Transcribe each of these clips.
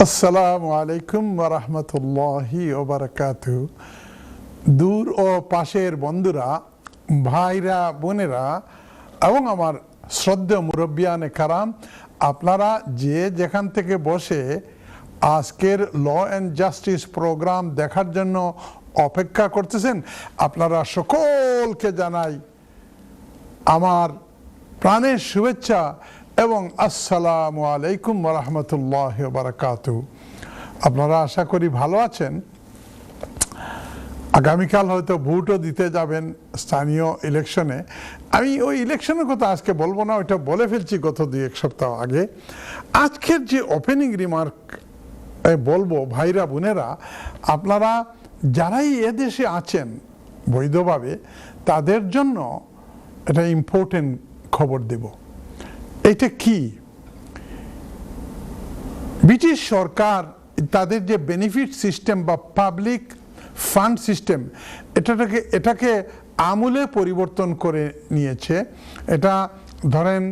আসসালামু আলাইকুম ওয়া রাহমাতুল্লাহি ওয়া বারাকাতুহু। দূর ও পাশের বন্ধুরা, ভাইরা, বোনেরা এবং আমার শ্রদ্ধেয় মুরব্বিয়ানে কারাম, আপনারা যে যেখান থেকে বসে আজকের ল অ্যান্ড জাস্টিস প্রোগ্রাম দেখার জন্য অপেক্ষা করতেছেন, আপনারা সকলকে জানাই আমার প্রাণের শুভেচ্ছা এবং আসসালামু আলাইকুম ওয়া রাহমাতুল্লাহি ওয়া বারাকাতুহু। আপনারা আশা করি ভালো আছেন। আগামীকাল হয়তো ভোটও দিতে যাবেন স্থানীয় ইলেকশনে। আমি ওই ইলেকশনের কথা আজকে বলবো না, ওইটা বলে ফেলছি গত 2-1 সপ্তাহ আগে। আজকের যে ওপেনিং রিমার্ক বলবো, ভাইরা বোনেরা, আপনারা যারাই এদেশে আছেন বৈধভাবে, তাদের জন্য এটা ইম্পর্টেন্ট খবর দেব। এটা কি? ব্রিটিশ সরকার তাদের যে বেনিফিট সিস্টেম বা পাবলিক ফান্ড সিস্টেম, এটাকে আমূলে পরিবর্তন করে নিয়েছে। এটা ধরেন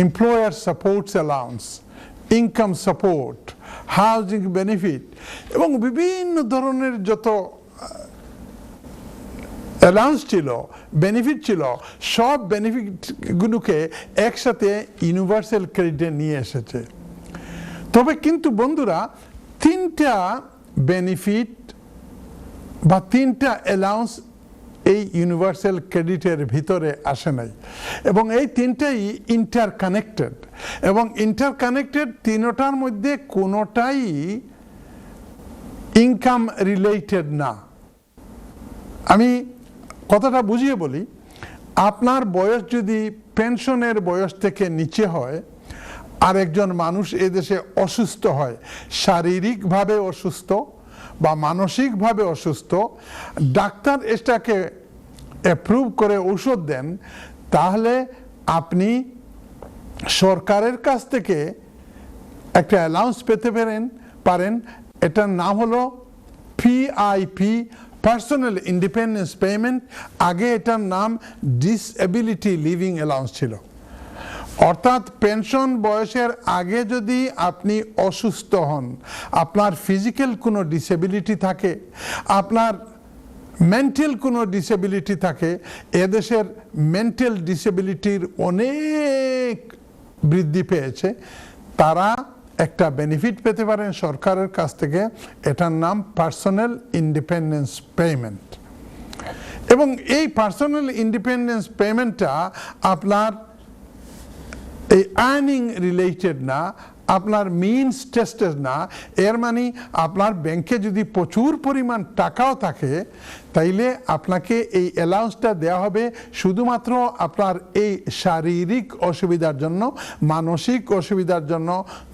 employer supports allowance, income support, housing benefit এবং বিভিন্ন ধরনের যত অ্যালাউন্স ছিল, বেনিফিট ছিল, সব বেনিফিটগুলোকে একসাথে ইউনিভার্সাল ক্রেডিটে নিয়ে এসেছে। তবে কিন্তু বন্ধুরা, 3টা বেনিফিট বা 3টা অ্যালাউন্স এই ইউনিভার্সাল ক্রেডিটের ভিতরে আসে নাই, এবং এই 3টাই ইন্টারকানেক্টেড। এবং ইন্টারকানেক্টেড 3টার মধ্যে কোনোটাই ইনকাম রিলেটেড না। আমি কথাটা বুঝিয়ে বলি। আপনার বয়স যদি পেনশনের বয়স থেকে নিচে হয়, আর একজন মানুষ এদেশে অসুস্থ হয়, শারীরিকভাবে অসুস্থ বা মানসিকভাবে অসুস্থ, ডাক্তার এটাকে অ্যাপ্রুভ করে ঔষধ দেন, তাহলে আপনি সরকারের কাছ থেকে একটা অ্যালাউন্স পেতে পারেন। এটার নাম হলো পিআইপি, পার্সোনাল ইন্ডিপেন্ডেন্স পেমেন্ট। আগে এটার নাম ডিসএবিলিটি লিভিং অ্যালাউন্স ছিল। অর্থাৎ পেনশন বয়সের আগে যদি আপনি অসুস্থ হন, আপনার ফিজিক্যাল কোনো ডিসেবিলিটি থাকে, আপনার মেন্টাল কোনো ডিসেবিলিটি থাকে, এদেশের মেন্টাল ডিসেবিলিটির অনেক বৃদ্ধি পেয়েছে, তারা একটা বেনিফিট পেতে পারেন সরকারের কাছ থেকে। এটার নাম পার্সোনাল ইন্ডিপেন্ডেন্স পেমেন্ট। এবং এই পার্সোনাল ইন্ডিপেন্ডেন্স পেমেন্টটা আপনার এই আর্নিং রিলেটেড না, আপনার মিনস টেস্টেড না। এর মানে আপনার ব্যাংকে যদি প্রচুর পরিমাণ টাকাও থাকে, তাইলে আপনাকে এই অ্যালাউন্সটা দেওয়া হবে শুধুমাত্র আপনার এই শারীরিক অসুবিধার জন্য, মানসিক অসুবিধার জন্য।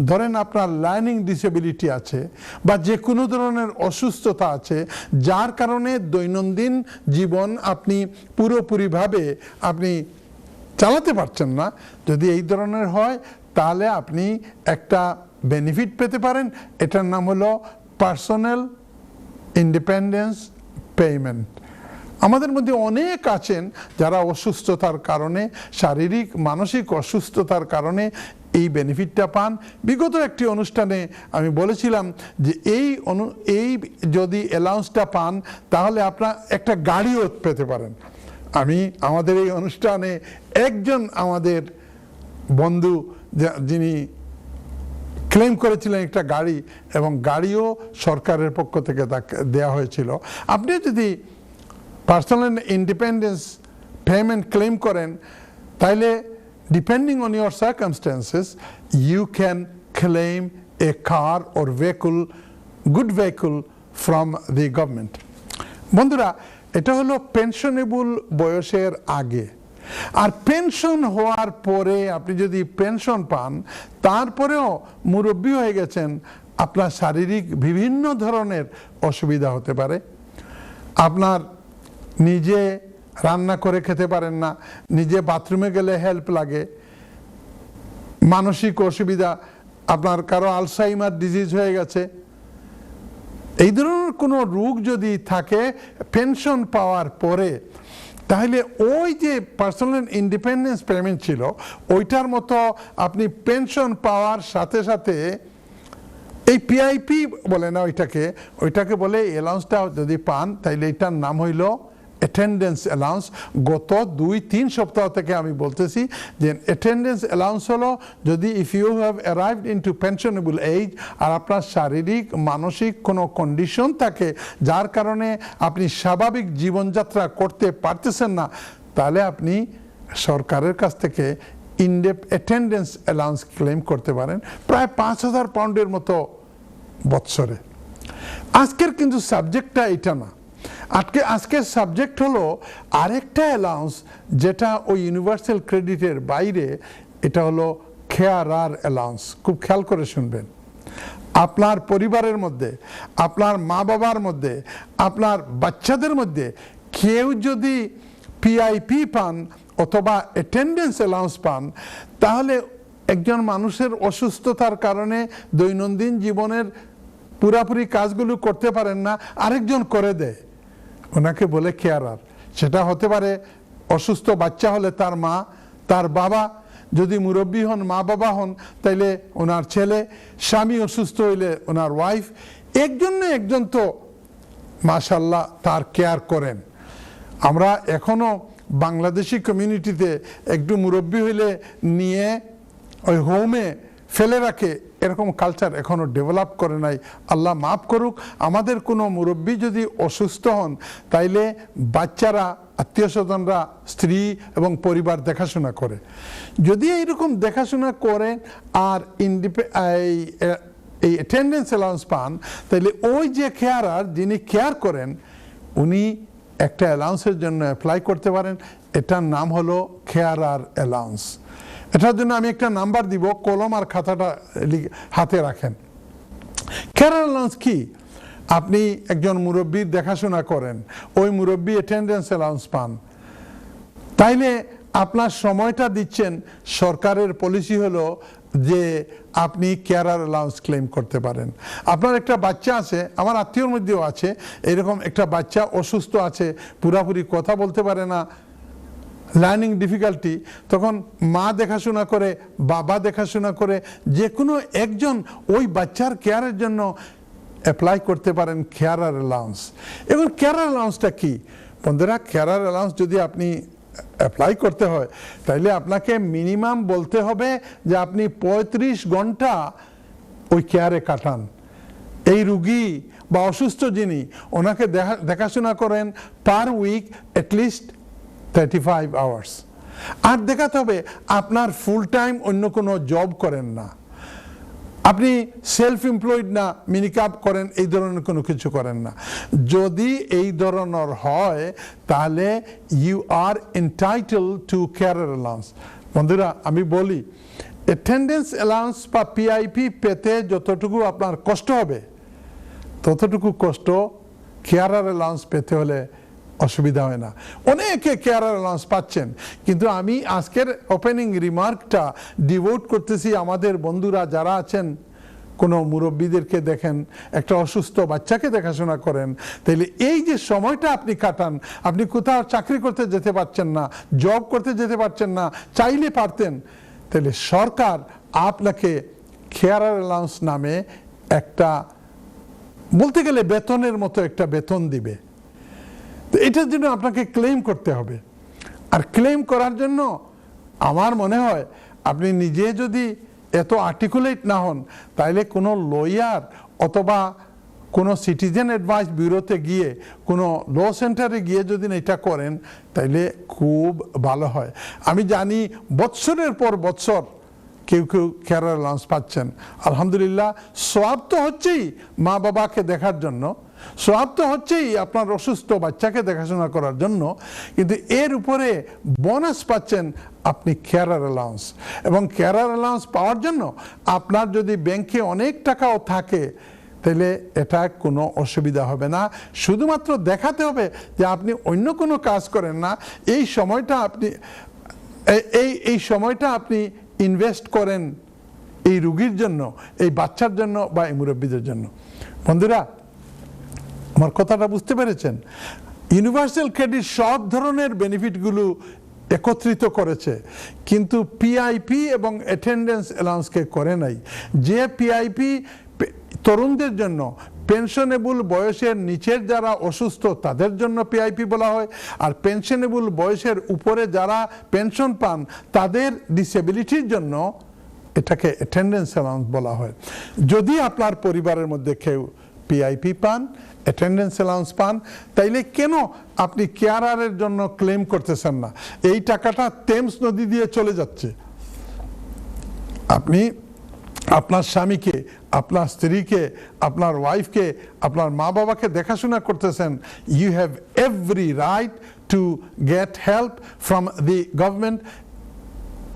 ধরেন আপনার লার্নিং ডিসেবিলিটি আছে বা যে কোনো ধরনের অসুস্থতা আছে, যার কারণে দৈনন্দিন জীবন আপনি পুরোপুরিভাবে আপনি চালাতে পারছেন না। যদি এই ধরনের হয়, তাহলে আপনি একটা বেনিফিট পেতে পারেন। এটার নাম হলো পার্সোনাল ইন্ডিপেন্ডেন্স পেমেন্ট। আমাদের মধ্যে অনেক আছেন যারা অসুস্থতার কারণে, শারীরিক মানসিক অসুস্থতার কারণে এই বেনিফিটটা পান। বিগত একটি অনুষ্ঠানে আমি বলেছিলাম যে এই যদি অ্যালাউন্সটা পান, তাহলে আপনার একটা গাড়িও পেতে পারেন। আমি আমাদের এই অনুষ্ঠানে একজন আমাদের বন্ধু যিনি ক্লেম করেছিলেন একটা গাড়ি, এবং গাড়িও সরকারের পক্ষ থেকে তাকে দেওয়া হয়েছিল। আপনি যদি পার্সোনাল ইন্ডিপেন্ডেন্স পেমেন্ট ক্লেম করেন, তাহলে depending on your circumstances you can claim a car or vehicle, good vehicle from the government. বন্ধুরা, এটা হলো পেনশনেবল বয়সের আগে। আর পেনশন হওয়ার পরে আপনি যদি পেনশন পান, তারপরেও মুরব্বী হয়ে গেছেন, আপনার শারীরিক বিভিন্ন ধরনের অসুবিধা হতে পারে। আপনার নিজে রান্না করে খেতে পারেন না, নিজে বাথরুমে গেলে হেল্প লাগে, মানসিক অসুবিধা, আপনার কারো আলসাইমার ডিজিজ হয়ে গেছে, এই ধরনের কোনো রোগ যদি থাকে পেনশন পাওয়ার পরে, তাহলে ওই যে পার্সোনাল ইন্ডিপেন্ডেন্স পেমেন্ট ছিল, ওইটার মতো আপনি পেনশন পাওয়ার সাথে সাথে এই পিআইপি বলে না ওইটাকে বলে অ্যালাউন্সটা যদি পান তাইলে এটার নাম হইল অ্যাটেন্ডেন্স অ্যালাউন্স। গত 2-3 সপ্তাহ থেকে আমি বলতেছি যে অ্যাটেন্ডেন্স অ্যালাউন্স হলো যদি if you have arrived into pensionable age আর আপনার শারীরিক মানসিক কোনো কন্ডিশন থাকে যার কারণে আপনি স্বাভাবিক জীবনযাত্রা করতে পারতেছেন না, তাহলে আপনি সরকারের কাছ থেকে ইনডেপথ অ্যাটেন্ডেন্স অ্যালাউন্স ক্লেম করতে পারেন, প্রায় 5,000 পাউন্ডের মতো বৎসরে। আজকের কিন্তু সাবজেক্টটা এটা না, আজকের সাবজেক্ট হলো আরেকটা অ্যালাউন্স যেটা ওই ইউনিভার্সাল ক্রেডিটের বাইরে, এটা হলো কেয়ারার অ্যালাউন্স। খুব খেয়াল করে শুনবেন, আপনার পরিবারের মধ্যে, আপনার মা বাবার মধ্যে, আপনার বাচ্চাদের মধ্যে কেউ যদি পিআইপি পান অথবা অ্যাটেন্ডেন্স অ্যালাউন্স পান, তাহলে একজন মানুষের অসুস্থতার কারণে দৈনন্দিন জীবনের পুরাপুরি কাজগুলো করতে পারেন না, আরেকজন করে দেয়, ওনাকে বলে কেয়ারার। সেটা হতে পারে অসুস্থ বাচ্চা হলে তার মা, তার বাবা, যদি মুরব্বী হন মা বাবা হন তাইলে ওনার ছেলে, স্বামী অসুস্থ হইলে ওনার ওয়াইফ, একজন না একজন তো মাশাআল্লাহ তার কেয়ার করেন। আমরা এখনো বাংলাদেশি কমিউনিটিতে একটু মুরব্বী হইলে নিয়ে ওই হোমে ফেলে রাখে, এরকম কালচার এখনো ডেভেলপ করে নাই। আল্লাহ মাফ করুক। আমাদের কোনো মুরব্বী যদি অসুস্থ হন তাইলে বাচ্চারা, আত্মীয় স্বজনরা, স্ত্রী এবং পরিবার দেখাশোনা করে। যদি এইরকম দেখাশোনা করেন আর এই অ্যাটেন্ডেন্স অ্যালাউন্স পান, তাইলে ওই যে কেয়ারার যিনি কেয়ার করেন উনি একটা অ্যালাউন্সের জন্য অ্যাপ্লাই করতে পারেন। এটার নাম হলো কেয়ারার অ্যালাউন্স। এটার জন্য আমি একটা নাম্বার দিব, কলম আর খাতাটা হাতে রাখেন। কেয়ারার অ্যালাউন্স কি? আপনি একজন মুরব্বীর দেখাশোনা করেন, ওই মুরব্বী অ্যাটেন্ডেন্স অ্যালাউন্স পান, তাইলে আপনার সময়টা দিচ্ছেন। সরকারের পলিসি হলো যে আপনি কেয়ারার অ্যালাউন্স ক্লেম করতে পারেন। আপনার একটা বাচ্চা আছে, আমার আত্মীয়র মধ্যেও আছে এরকম একটা বাচ্চা, অসুস্থ আছে, পুরাপুরি কথা বলতে পারে না, লার্নিং ডিফিকাল্টি, তখন মা দেখাশোনা করে, বাবা দেখাশোনা করে, যে কোনো একজন ওই বাচ্চার কেয়ারের জন্য অ্যাপ্লাই করতে পারেন কেয়ারার অ্যালাউন্স। এবং কেয়ারার অ্যালাউন্সটা কি বন্ধুরা? কেয়ারার অ্যালাউন্স যদি আপনি অ্যাপ্লাই করতে হয় তাইলে আপনাকে মিনিমাম বলতে হবে যে আপনি 35 ঘন্টা ওই কেয়ারে কাটান। এই রুগী বা অসুস্থ যিনি, ওনাকে দেখাশোনা করেন পার উইক অ্যাটলিস্ট 35 আওয়ার্স। আর দেখাতে হবে আপনার ফুল টাইম অন্য কোনো জব করেন না, আপনি সেলফ এমপ্লয়েড না, মিনিকাপ করেন, এই ধরনের কোনো কিছু করেন না। যদি এই ধরনের হয় তাহলে you are entitle to carer allowance. বন্ধুরা আমি বলি, অ্যাটেন্ডেন্স অ্যালাউন্স বা পিআইপি পেতে যতটুকু আপনার কষ্ট হবে ততটুকু কষ্ট কেয়ারার অ্যালাউন্স পেতে হলে অসুবিধা হয় না। অনেকে কেয়ারার অ্যালাউন্স পাচ্ছেন, কিন্তু আমি আজকের ওপেনিং রিমার্কটা ডিভোট করতেছি আমাদের বন্ধুরা যারা আছেন, কোনো মুরব্বীদেরকে দেখেন, একটা অসুস্থ বাচ্চাকে দেখাশোনা করেন, তাইলে এই যে সময়টা আপনি কাটান, আপনি কোথাও চাকরি করতে যেতে পারছেন না, জব করতে যেতে পারছেন না, চাইলে পারতেন, তাহলে সরকার আপনাকে কেয়ারার অ্যালাউন্স নামে একটা, বলতে গেলে বেতনের মতো একটা বেতন দিবে। তো এটার জন্য আপনাকে ক্লেম করতে হবে। আর ক্লেম করার জন্য আমার মনে হয় আপনি নিজে যদি এত আর্টিকুলেট না হন, তাইলে কোনো লয়ার অথবা কোনো সিটিজেন অ্যাডভাইস ব্যুরোতে গিয়ে, কোনো ল সেন্টারে গিয়ে যদি এটা করেন তাইলে খুব ভালো হয়। আমি জানি বৎসরের পর বৎসর কেউ কেউ কেয়ারার অ্যালাউন্স পাচ্ছেন, আলহামদুলিল্লাহ। সওয়াব তো হচ্ছেই মা বাবাকে দেখার জন্য, সওয়াব তো হচ্ছেই আপনার অসুস্থ বাচ্চাকে দেখাশোনা করার জন্য, কিন্তু এর উপরে বোনাস পাচ্ছেন আপনি কেয়ারার অ্যালাউন্স। এবং কেয়ারার অ্যালাউন্স পাওয়ার জন্য আপনার যদি ব্যাংকে অনেক টাকাও থাকে তাহলে এটা কোনো অসুবিধা হবে না। শুধুমাত্র দেখাতে হবে যে আপনি অন্য কোনো কাজ করেন না, এই সময়টা আপনি ইনভেস্ট করেন এই রুগীর জন্য, এই বাচ্চার জন্য বা এই মুরব্বীদের জন্য। বন্ধুরা আমার কথাটা বুঝতে পেরেছেন? ইউনিভার্সাল ক্রেডিট সব ধরনের বেনিফিটগুলো একত্রিত করেছে, কিন্তু পিআইপি এবং অ্যাটেন্ডেন্স অ্যালাউন্সকে করে নাই। যে পিআইপি তরুণদের জন্য, পেনশনেবল বয়সের নিচের যারা অসুস্থ তাদের জন্য পিআইপি বলা হয়, আর পেনশনেবল বয়সের উপরে যারা পেনশন পান তাদের ডিসেবিলিটির জন্য এটাকে অ্যাটেন্ডেন্স অ্যালাউন্স বলা হয়। যদি আপনার পরিবারের মধ্যে কেউ পিআইপি পান, অ্যাটেন্ডেন্স অ্যালাউন্স পান, তাইলে কেন আপনি কেয়ারারের জন্য ক্লেম করতেছেন না? এই টাকাটা টেমস নদী দিয়ে চলে যাচ্ছে। আপনি আপনার স্বামীকে, আপনার স্ত্রীকে, আপনার ওয়াইফকে, আপনার মা বাবাকে দেখাশোনা করতেছেন। You have every right to get help from the government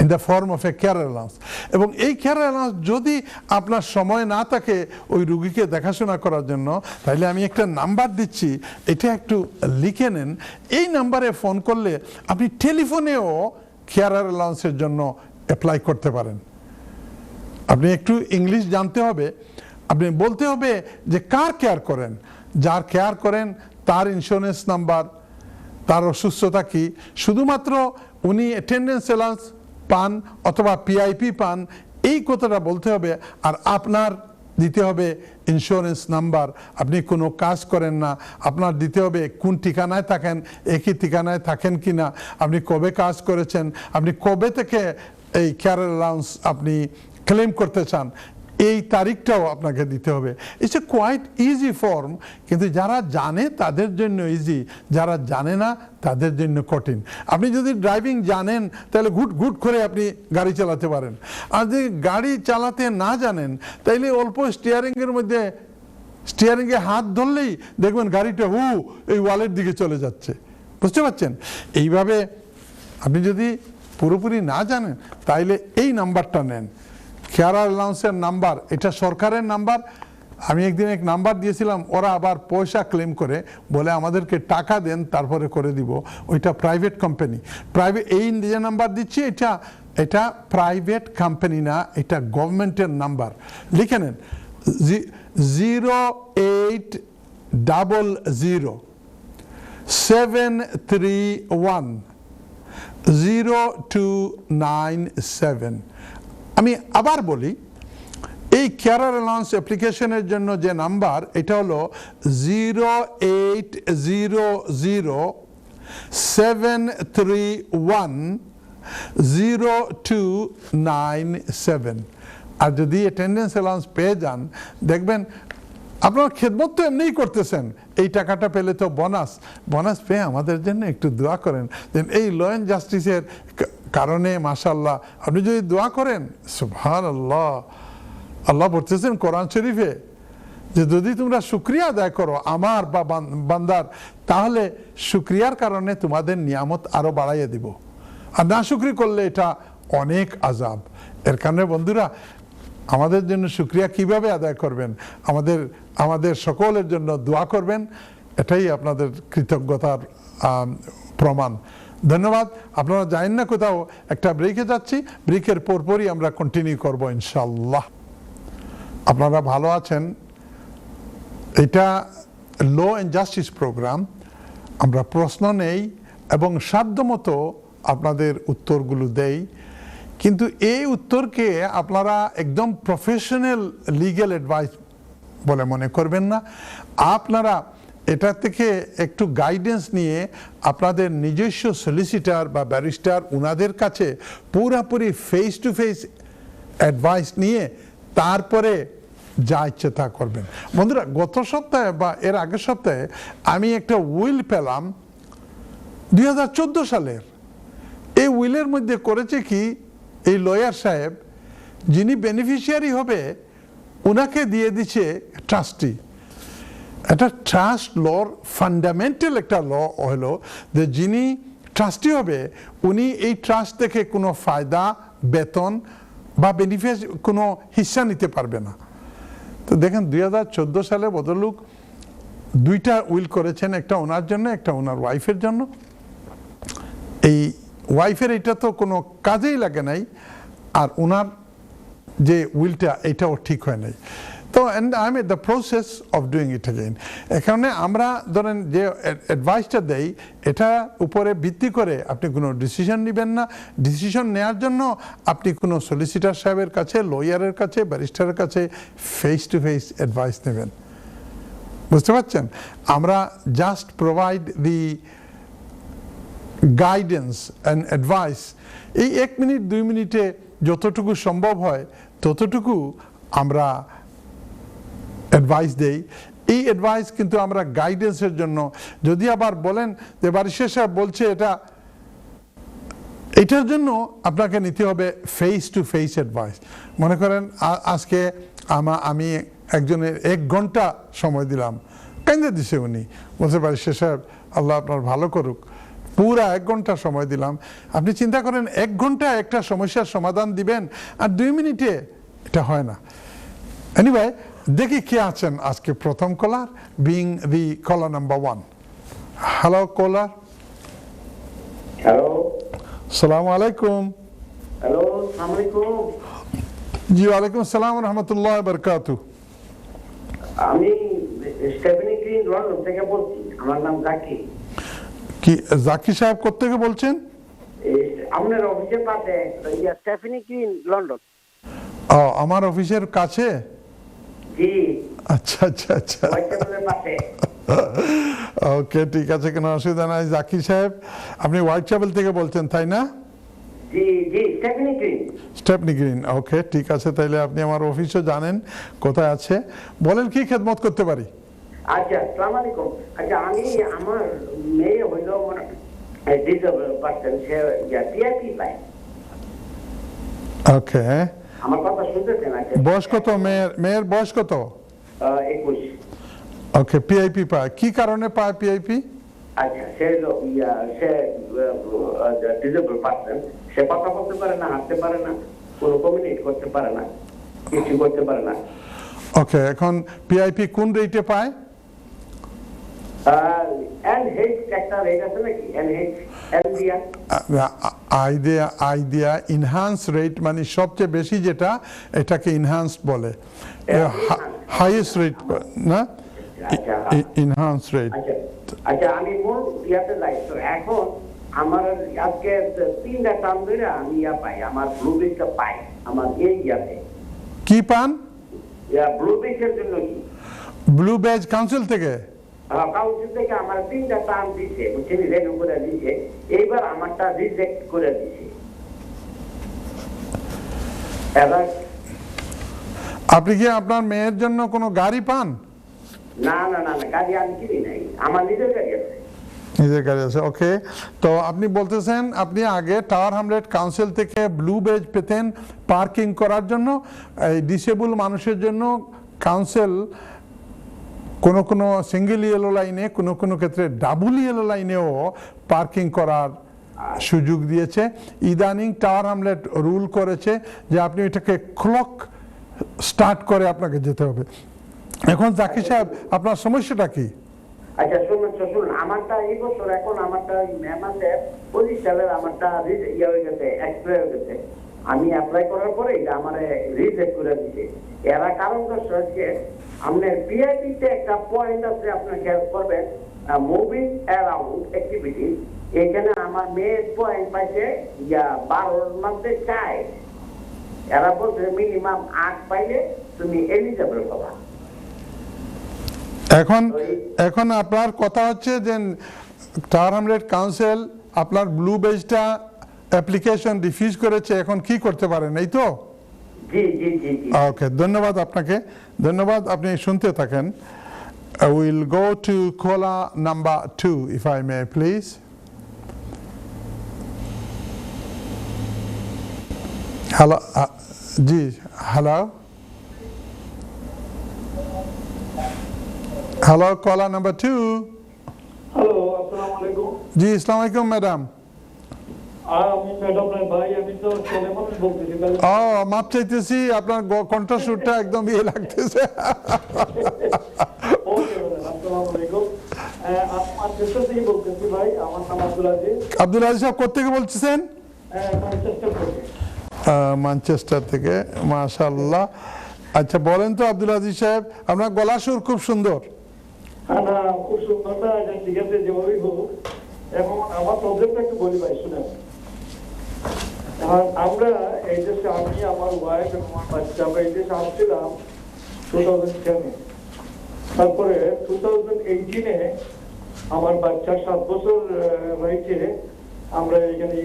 in the form of a care allowance। এবং এই care allowance যদি আপনার সময় না থাকে ওই রুগীকে দেখাশোনা করার জন্য, তাহলে আমি একটা নাম্বার দিচ্ছি, এটা একটু লিখে নেন। এই নাম্বারে ফোন করলে আপনি টেলিফোনেও care allowanceর জন্য অ্যাপ্লাই করতে পারেন। আপনি একটু ইংলিশ জানতে হবে, আপনি বলতে হবে যে কার কেয়ার করেন। যার কেয়ার করেন তার ইন্স্যুরেন্স নাম্বার, তার অসুস্থতা কি, শুধুমাত্র উনি অ্যাটেন্ডেন্স অ্যালাউন্স পান অথবা পিআইপি পান, এই কথাটা বলতে হবে। আর আপনার দিতে হবে ইন্স্যুরেন্স নাম্বার। আপনি কোনো কাজ করেন না, আপনার দিতে হবে কোন ঠিকানায় থাকেন, একই ঠিকানায় থাকেন কি না, আপনি কবে কাজ করেছেন, আপনি কবে থেকে এই কেয়ার অ্যালাউন্স আপনি ক্লেম করতে চান, এই তারিখটাও আপনাকে দিতে হবে। It's a quite easy form, কিন্তু যারা জানে তাদের জন্য ইজি, যারা জানে না তাদের জন্য কঠিন। আপনি যদি ড্রাইভিং জানেন তাহলে ঘুট ঘুট করে আপনি গাড়ি চালাতে পারেন, আর যদি গাড়ি চালাতে না জানেন তাইলে অল্প স্টিয়ারিংয়ের মধ্যে স্টিয়ারিংয়ে হাত ধরলেই দেখবেন গাড়িটা এই ওয়ালের দিকে চলে যাচ্ছে। বুঝতে পারছেন? এইভাবে আপনি যদি পুরোপুরি না জানেন তাইলে এই নাম্বারটা নেন, কেয়ার অ্যালাউন্সের নাম্বার। এটা সরকারের নাম্বার। আমি একদিন এক নাম্বার দিয়েছিলাম, ওরা আবার পয়সা ক্লেম করে বলে আমাদেরকে টাকা দেন তারপরে করে দিব। ওইটা প্রাইভেট কোম্পানি। এই যে নাম্বার দিচ্ছি এটা প্রাইভেট কোম্পানি না, এটা গভর্নমেন্টের নাম্বার। লিখে নেন 0800-731-0297। আমি আবার বলি, এই কেয়ার অ্যালাউন্স অ্যাপ্লিকেশনের জন্য যে নাম্বার, এটা হলো 0800-731-0297। আর যদি অ্যাটেন্ডেন্স অ্যালাউন্স পেয়ে যান, দেখবেন আপনার খেদমত তো এমনিই করতেছেন, এই টাকাটা পেলে তো বোনাস পেয়ে আমাদের জন্য একটু দোয়া করেন। দেন এই ল অ্যান্ড জাস্টিসের কারণে মাশাআল্লাহ আপনি যদি দোয়া করেন, সুবহানাল্লাহ, আল্লাহ বলতেছেন কোরআন শরীফে যে যদি তোমরা শুকরিয়া আদায় করো আমার বা বান্দার, তাহলে শুকরিয়ার কারণে তোমাদের নিয়ামত আরো বাড়াইয়ে দিব, আর না শুকরি করলে এটা অনেক আযাব। এর কারণে বন্ধুরা, আমাদের জন্য শুকরিয়া কিভাবে আদায় করবেন, আমাদের সকলের জন্য দোয়া করবেন, এটাই আপনাদের কৃতজ্ঞতার প্রমাণ। ধন্যবাদ। আপনারা জানেন না কোথাও, একটা ব্রেকে যাচ্ছি, ব্রেকের পরপরই আমরা কন্টিনিউ করব ইনশাআল্লাহ। আপনারা ভালো আছেন? এটা ল অ্যান্ড জাস্টিস প্রোগ্রাম। আমরা প্রশ্ন নেই এবং সাধ্যমতো আপনাদের উত্তরগুলো দেই, কিন্তু এই উত্তরকে আপনারা একদম প্রফেশনাল লিগ্যাল অ্যাডভাইস বলে মনে করবেন না। আপনারা এটা থেকে একটু গাইডেন্স নিয়ে আপনাদের নিজস্ব সলিসিটার বা ব্যারিস্টার ওনাদের কাছে পুরোপুরি ফেস টু ফেস অ্যাডভাইস নিয়ে তারপরে যা ইচ্ছে তা করবেন। বন্ধুরা, গত সপ্তাহে বা এর আগের সপ্তাহে আমি একটা উইল পেলাম 2014 সালের। এই উইলের মধ্যে করেছে কি, এই লয়ার সাহেব যিনি বেনিফিশিয়ারি হবে ওনাকে দিয়ে দিচ্ছে ট্রাস্টি। একটা ট্রাস্ট লর ফান্ডামেন্টাল একটা ল হলো যে যিনি ট্রাস্টি হবে উনি এই ট্রাস্ট থেকে কোনো ফায়দা, বেতন বা বেনিফিট কোনো হিস্সা নিতে পারবে না। তো দেখেন 2014 সালে ভদ্রলোক দুইটা উইল করেছেন, একটা ওনার জন্য, একটা ওনার ওয়াইফের জন্য। এই ওয়াইফের এটা তো কোনো কাজেই লাগে নাই, আর ওনার যে উইলটা এটাও ঠিক হয় নাই। তো and I'm in the process of doing it again. এখানে আমরা ধরেন যে অ্যাডভাইসটা দেই এটা উপরে ভিত্তি করে আপনি কোনো ডিসিশন নেবেন না। ডিসিশন নেওয়ার জন্য আপনি কোনো সলিসিটার সাহেবের কাছে, লয়ারের কাছে, ব্যারিস্টারের কাছে ফেস টু ফেস অ্যাডভাইস নেবেন। বুঝতে পারছেন? আমরা just provide the guidance and advice. এই 1 মিনিট 2 মিনিটে যতটুকু সম্ভব হয় ততটুকু আমরা অ্যাডভাইস দেই। এই অ্যাডভাইস কিন্তু আমরা গাইডেন্সের জন্য, যদি আবার বলেন যে ব্যারিস্টার সাহেব বলছে এটার জন্য আপনাকে নিতে হবে ফেস টু ফেস অ্যাডভাইস। মনে করেন আজকে আমি একজনের 1 ঘন্টা সময় দিলাম, কেন্দ্রে দিছে উনি, বলছে ব্যারিস্টার সাহেব আল্লাহ আপনার ভালো করুক, পুরা 1 ঘন্টা সময় দিলাম। আপনি চিন্তা করেন 1 ঘন্টা একটা সমস্যার সমাধান দিবেন আর 2 মিনিটে এটা হয় না। এনিওয়ে, দেখি কে আছেন আজকে প্রথম caller, being the caller number 1। Hello caller. Hello, আসসালামু আলাইকুম। হ্যালো, আসসালামু আলাইকুম। জি ওয়ালাইকুম আসসালাম ওয়া রাহমাতুল্লাহি ওয়া বারাকাতুহু। আমি স্টেফেনি গ্রিন লন্ডন থেকে বলছি। আমার নাম জাকি। কি জাকি সাহেব কোত্থেকে বলছেন? আপনার অফিসের পাশে স্টেফেনি গ্রিন লন্ডন। ও, আমার অফিসের কাছে? জি। আচ্ছা আচ্ছা আচ্ছা, হোয়াইট পাশে। ওকে, ঠিক আছে, কোনো অসুবিধা নাই। জাকি সাহেব, আপনি হোয়াইট চ্যাপেল থেকে বলছেন তাই না? জি জি, স্টেফেনি গ্রিন। স্টেফনি গ্রিন, ওকে, ঠিক আছে। তাইলে আপনি আমার অফিসও জানেন কোথায় আছে। বলেন কি খেদমত করতে পারি? আচ্ছা, আসসালামু আলাইকুম। আচ্ছা, আমি আমার মেয়ে হইল ডিসেবল পার্সন, সে টিআরপি পায়। ওকে, আমার কথা শুনতেছেন? আচ্ছা, বয়স কত মেয়ের বয়স কত? 21। ওকে, পিআইপি পায়। কি কারণে পায় পিআইপি? আচ্ছা, সে ডিসেবল পার্সন, সে কথা বলতে পারে না, হাঁটতে পারে না, কোনো কমিউনিকেট করতে পারে না, কিছু করতে পারে না। ওকে, এখন পিআইপি কোন রেটে পায়? একটা রেট আছে নাকি? আইডিয়া ইনহান্স রেট, মানে সবচেয়ে বেশি যেটা, এটাকে ইনহান্সড বলে। হাইয়েস্ট রেট না, ইনহান্স রেট। আচ্ছা, আমি মূল ইয়াতে যাই। তো এখন আমার আজকে 3টা টার্ম ধরে আমি পাই, আমার ব্লুবিলটা পাই আমার এই ইয়াতে। কি পান? ব্লুবিলের জন্য কি ব্লু ব্যাজ কাউন্সিল থেকে? কাউন্সিল থেকে আমার 3টা টার্ম দিছে, বুঝছেন, রেনু করে দিছে। এইবার আমারটা রিজেক্ট করে দিছে। এবার আপনি কি আপনার মেয়ের জন্য কোনো গাড়ি পান? না না না না, গাড়ি আমি কিনি নাই, আমার নিজের গাড়ি আছে। নিজের গাড়ি আছে, ওকে। তো আপনি বলতেছেন আপনি আগে টাওয়ার হ্যামলেট কাউন্সিল থেকে ব্লু বেজ পেতেন পার্কিং করার জন্য। এই ডিসেবল মানুষের জন্য কাউন্সিল কোনো সিঙ্গেল ইয়েলো লাইনে, কোনো ক্ষেত্রে ডাবল ইয়েলো লাইনেও পার্কিং করার সুযোগ দিয়েছে। ইদানিং টাওয়ার হ্যামলেট রুল করেছে যে আপনি এটাকে ক্লক স্টার্ট করে আপনাকে যেতে হবে। এখন জাকি সাহেব, আপনার সমস্যাটা কি? আচ্ছা, শুনুন, আমারটা এই বছর, এখন আমারটা মেমাসে 25 সালের আমারটা ইয়ে হয়ে গেছে, এক্সপায়ার হয়ে গেছে। আমি অ্যাপ্লাই করার পরে এটা আমার রিজেক্ট করে দিছে। এরা কারণ হচ্ছে আপনার পিআইপিতে একটা পয়েন্ট আছে, আপনার খেয়াল করবেন, মুভিং অ্যারাউন্ড অ্যাক্টিভিটি। এখানে আমার মেয়ের পয়েন্ট পাইছে 12-র মধ্যে 4। এরা বলছে মিনিমাম 8 পাইলে তুমি এলিজিবল হবা। এখন আপনার কথা হচ্ছে যে টাওয়ার হ্যামলেট কাউন্সিল আপনার ব্লু বেজটা অ্যাপ্লিকেশন রিফিউজ করেছে, এখন কি করতে পারেন, এই তো? জি জি জি জি, ওকে, ধন্যবাদ আপনাকে, ধন্যবাদ। আপনি শুনতে থাকেন। Will go to caller number 2 if I may please. Hello, জি, hello hello, caller number 2। Hello, আসসালামু আলাইকুম। জি, আসসালামু আলাইকুম ম্যাডাম। আমি ম্যাডামের ভাই, আমি তো ছেলে মানুষ বলতেছি। ও, মাপ চাইতেছি, আপনার কণ্ঠস্বরটা একদম ইয়ে লাগতেছে। ওকে ম্যাডাম, আসসালামু আলাইকুম। আমার চেষ্টা থেকে বলতেছি ভাই, আমার নাম আব্দুল আজিজ। আব্দুল আজিজ সাহেব কোত্থেকে বলতেছেন? ম্যানচেস্টার থেকে। ম্যানচেস্টার থেকে, মাশাআল্লাহ। আচ্ছা বলেন তো আব্দুল আজিজ সাহেব, আপনার গলা সুর খুব সুন্দর। না খুব সুন্দরটা ঠিক আছে, যেভাবেই হোক। এখন আমার প্রবলেমটা একটু বলি ভাই, শুনেন। আমরা এই দেশে, আমি, আমার ওয়াইফ এবং আমার বাচ্চা, আমরা এই দেশে আসছিলাম 2010-এ। তারপরে 2018-এ আমার বাচ্চা 7 বছর হয়েছে, আমরা এখানে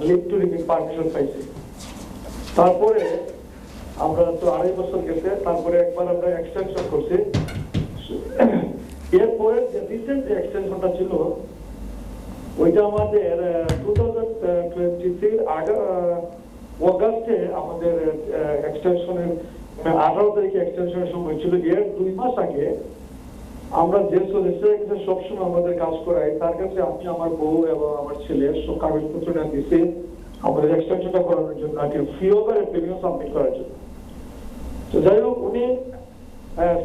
লিভ টু লিভিং পারমিশন পাইছি। তারপরে আমরা তো 2.5 বছর গেছে, তারপরে একবার আমরা এক্সটেনশন করছি। এরপরে যে রিসেন্ট যে এক্সটেনশনটা ছিল, ওইটা আমাদের 2023 অগাস্টে আমাদের এক্সটেনশনের 18 তারিখে এক্সটেনশনের সময় ছিল। এর 2 মাস আগে আমরা যে সলিসিটারের কাছে সবসময় আমাদের কাজ করাই, তার কাছে আমি, আমার বউ এবং আমার ছেলে সব কাগজপত্রটা দিয়েছি আমাদের এক্সটেনশনটা করানোর জন্য, আর কি ফি ওভার প্রিমিয়াম সাবমিট করার জন্য। তো যাই হোক, উনি